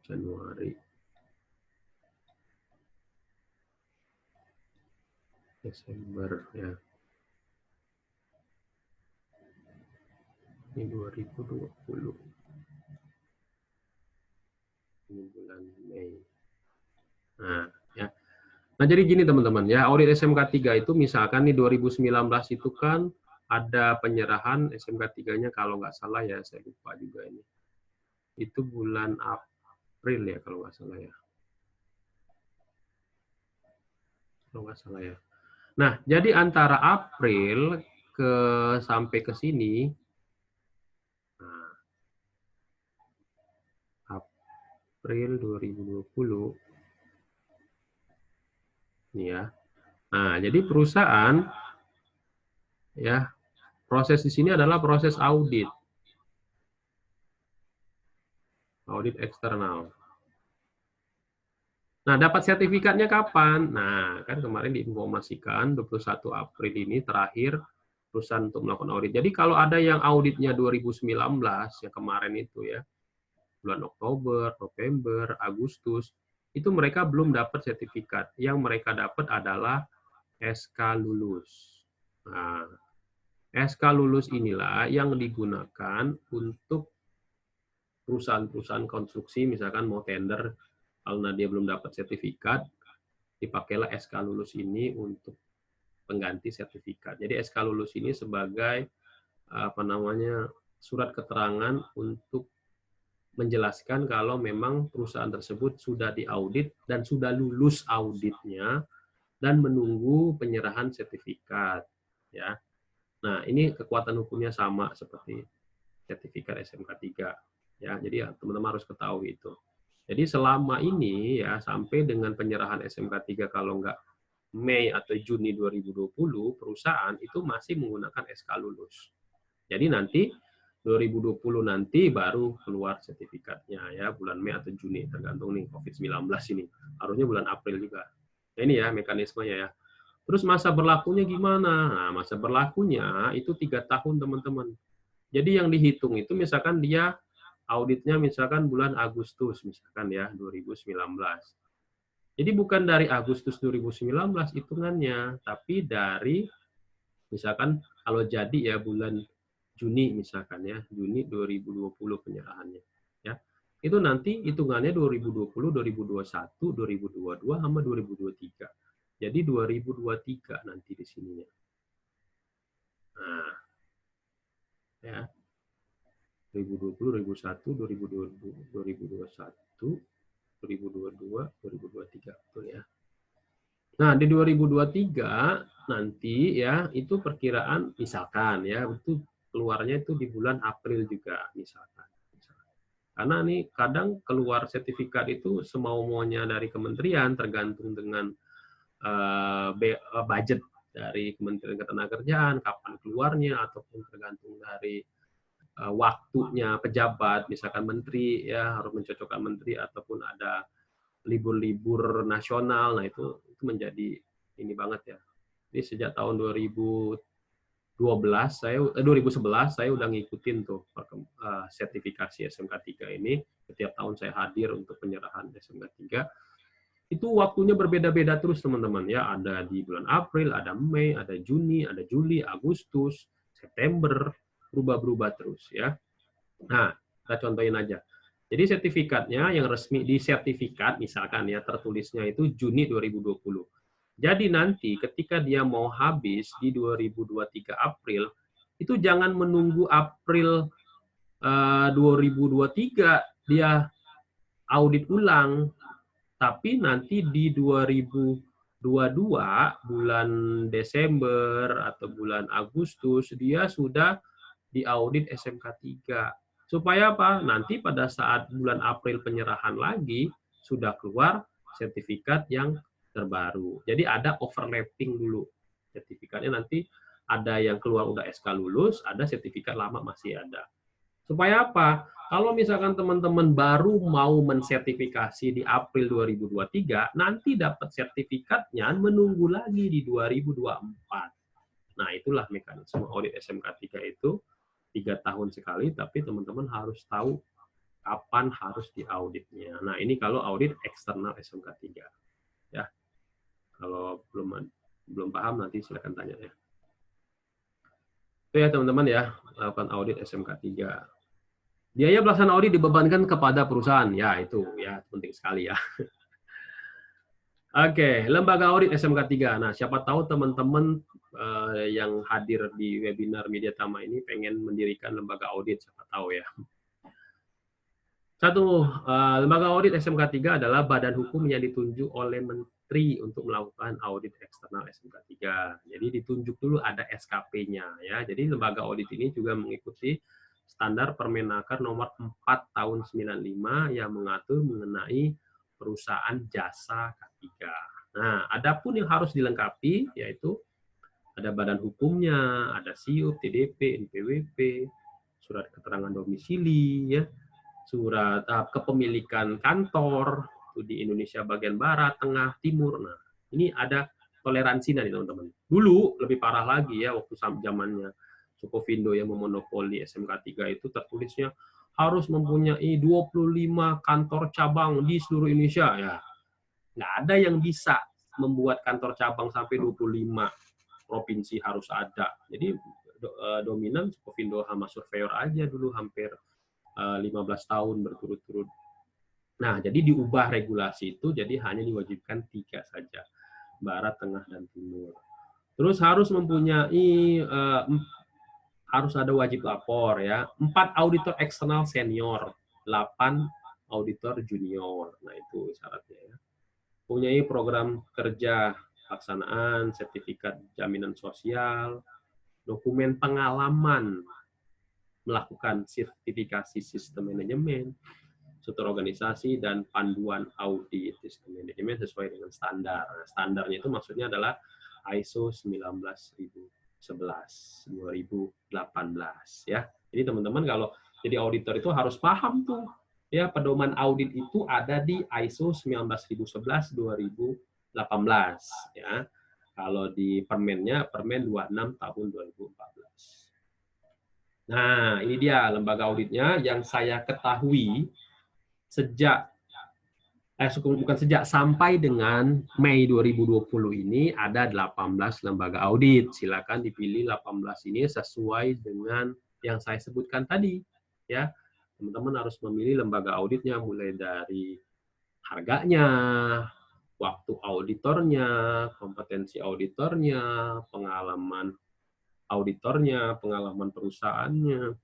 Januari, Desember ya. Ini 2020. Ini bulan Mei. Nah, ya. Nah, jadi gini teman-teman ya, audit SMK 3 itu misalkan nih 2019 itu kan ada penyerahan SMK 3-nya kalau nggak salah ya, saya lupa juga ini. Itu bulan April ya kalau nggak salah ya. Kalau nggak salah ya. Nah, jadi antara April sampai ke sini, nah, April 2020, ini ya. Nah, jadi perusahaan ya proses di sini adalah proses audit eksternal. Nah, dapat sertifikatnya kapan? Nah, kan kemarin diinformasikan 21 April ini terakhir perusahaan untuk melakukan audit. Jadi kalau ada yang auditnya 2019 yang kemarin itu ya, bulan Oktober, November, Agustus, itu mereka belum dapat sertifikat. Yang mereka dapat adalah SK lulus. Nah, SK lulus inilah yang digunakan untuk perusahaan-perusahaan konstruksi misalkan mau tender, kalau dia belum dapat sertifikat, dipakailah SK lulus ini untuk pengganti sertifikat. Jadi SK lulus ini sebagai surat keterangan untuk menjelaskan kalau memang perusahaan tersebut sudah diaudit dan sudah lulus auditnya dan menunggu penyerahan sertifikat, ya. Nah, ini kekuatan hukumnya sama seperti sertifikat SMK 3, ya. Jadi teman-teman harus ketahui itu. Jadi selama ini ya sampai dengan penyerahan SMK 3 kalau nggak Mei atau Juni 2020, perusahaan itu masih menggunakan SK lulus. Jadi nanti 2020 nanti baru keluar sertifikatnya ya, bulan Mei atau Juni, tergantung nih COVID-19 ini. Harusnya bulan April juga. Nah, ini ya mekanismenya ya. Terus masa berlakunya gimana? Nah, masa berlakunya itu 3 tahun teman-teman. Jadi yang dihitung itu misalkan dia auditnya misalkan bulan Agustus misalkan ya 2019. Jadi bukan dari Agustus 2019 hitungannya, tapi dari misalkan kalau jadi ya bulan Juni misalkan ya, Juni 2020 penyerahannya. Ya. Itu nanti hitungannya 2020, 2021, 2022 sama 2023. Jadi 2023 nanti di sininya. Nah, ya. 2020, 2021, 2022, 2021, 2022, 2023, betul ya. Nah, di 2023 nanti ya itu perkiraan misalkan ya itu keluarnya itu di bulan April juga misalkan. Karena nih kadang keluar sertifikat itu semau-maunya dari kementerian tergantung dengan budget dari Kementerian Ketenagakerjaan kapan keluarnya ataupun tergantung dari waktunya pejabat, misalkan menteri ya harus mencocokkan menteri ataupun ada libur-libur nasional, nah itu menjadi ini banget ya. Jadi sejak tahun 2011 saya udah ngikutin tuh sertifikasi SMK 3 ini. Setiap tahun saya hadir untuk penyerahan SMK 3. Itu waktunya berbeda-beda terus teman-teman ya. Ada di bulan April, ada Mei, ada Juni, ada Juli, Agustus, September, berubah-berubah terus ya. Nah, kita contohin aja. Jadi sertifikatnya yang resmi di sertifikat misalkan ya tertulisnya itu Juni 2020. Jadi nanti ketika dia mau habis di 2023 April, itu jangan menunggu April 2023 dia audit ulang, tapi nanti di 2022 bulan Desember atau bulan Agustus dia sudah diaudit SMK 3. Supaya apa? Nanti pada saat bulan April penyerahan lagi, sudah keluar sertifikat yang terbaru. Jadi ada overlapping dulu. Sertifikatnya nanti ada yang keluar udah SK lulus, ada sertifikat lama masih ada. Supaya apa? Kalau misalkan teman-teman baru mau mensertifikasi di April 2023, nanti dapat sertifikatnya menunggu lagi di 2024. Nah, itulah mekanisme audit SMK 3 itu. 3 tahun sekali, tapi teman-teman harus tahu kapan harus diauditnya. Nah, ini kalau audit eksternal SMK 3. Ya. Kalau belum paham nanti silakan tanya ya. Itu ya teman-teman ya, lakukan audit SMK 3. Biaya pelaksanaan audit dibebankan kepada perusahaan. Ya, itu ya penting sekali ya. Oke, lembaga audit SMK 3. Nah, siapa tahu teman-teman yang hadir di webinar Media Tama ini pengen mendirikan lembaga audit, siapa tahu ya. Satu, lembaga audit SMK 3 adalah badan hukum yang ditunjuk oleh Menteri untuk melakukan audit eksternal SMK 3. Jadi ditunjuk dulu ada SKP-nya ya. Jadi lembaga audit ini juga mengikuti standar Permenaker nomor 4 tahun 95 yang mengatur mengenai perusahaan jasa K3. Nah, adapun yang harus dilengkapi yaitu ada badan hukumnya, ada SIUP, TDP, NPWP, surat keterangan domisili, ya, surat kepemilikan kantor di Indonesia bagian barat, tengah, timur. Nah, ini ada toleransinya nih teman-teman. Dulu lebih parah lagi ya waktu zamannya Sukovindo yang memonopoli SMK 3 itu tertulisnya harus mempunyai 25 kantor cabang di seluruh Indonesia ya. Nggak ada yang bisa membuat kantor cabang sampai 25 provinsi harus ada. Jadi dominan Sukovindo sama Surveyor aja dulu hampir 15 tahun berturut-turut. Nah, jadi diubah regulasi itu, jadi hanya diwajibkan 3 saja, Barat, Tengah, dan Timur. Terus harus mempunyai, harus ada wajib lapor ya, 4 auditor eksternal senior, 8 auditor junior. Nah, itu syaratnya ya. Punyai program kerja pelaksanaan, sertifikat jaminan sosial, dokumen pengalaman melakukan sertifikasi sistem manajemen, struktur organisasi, dan panduan audit sistem manajemen sesuai dengan standar. Nah, standarnya itu maksudnya adalah ISO 19011 2018 ya. Jadi teman-teman kalau jadi auditor itu harus paham tuh ya, pedoman audit itu ada di ISO 19011 2018 ya. Kalau di permennya Permen 26 tahun 2014. Nah, ini dia lembaga auditnya yang saya ketahui sejak sampai dengan Mei 2020 ini ada 18 lembaga audit. Silakan dipilih 18 ini sesuai dengan yang saya sebutkan tadi ya. Teman-teman harus memilih lembaga auditnya mulai dari harganya, waktu auditornya, kompetensi auditornya, pengalaman auditornya, pengalaman perusahaannya,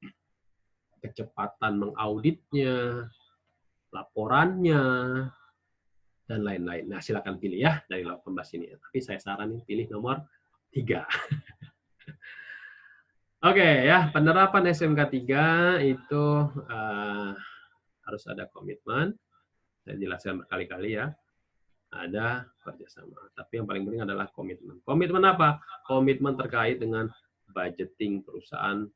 kecepatan mengauditnya, laporannya, dan lain-lain. Nah, silakan pilih ya dari 18 ini. Tapi saya saranin pilih nomor 3. Oke ya, penerapan SMK 3 itu harus ada komitmen. Saya jelaskan berkali-kali ya. Ada kerjasama. Tapi yang paling penting adalah komitmen. Komitmen apa? Komitmen terkait dengan budgeting perusahaan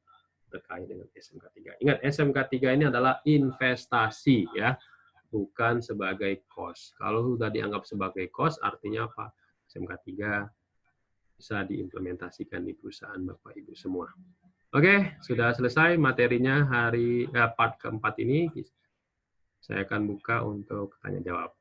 terkait dengan SMK 3. Ingat, SMK 3 ini adalah investasi ya, bukan sebagai cost. Kalau sudah dianggap sebagai cost, artinya apa? SMK 3 bisa diimplementasikan di perusahaan Bapak Ibu semua. Oke, sudah selesai materinya part keempat ini. Saya akan buka untuk tanya jawab.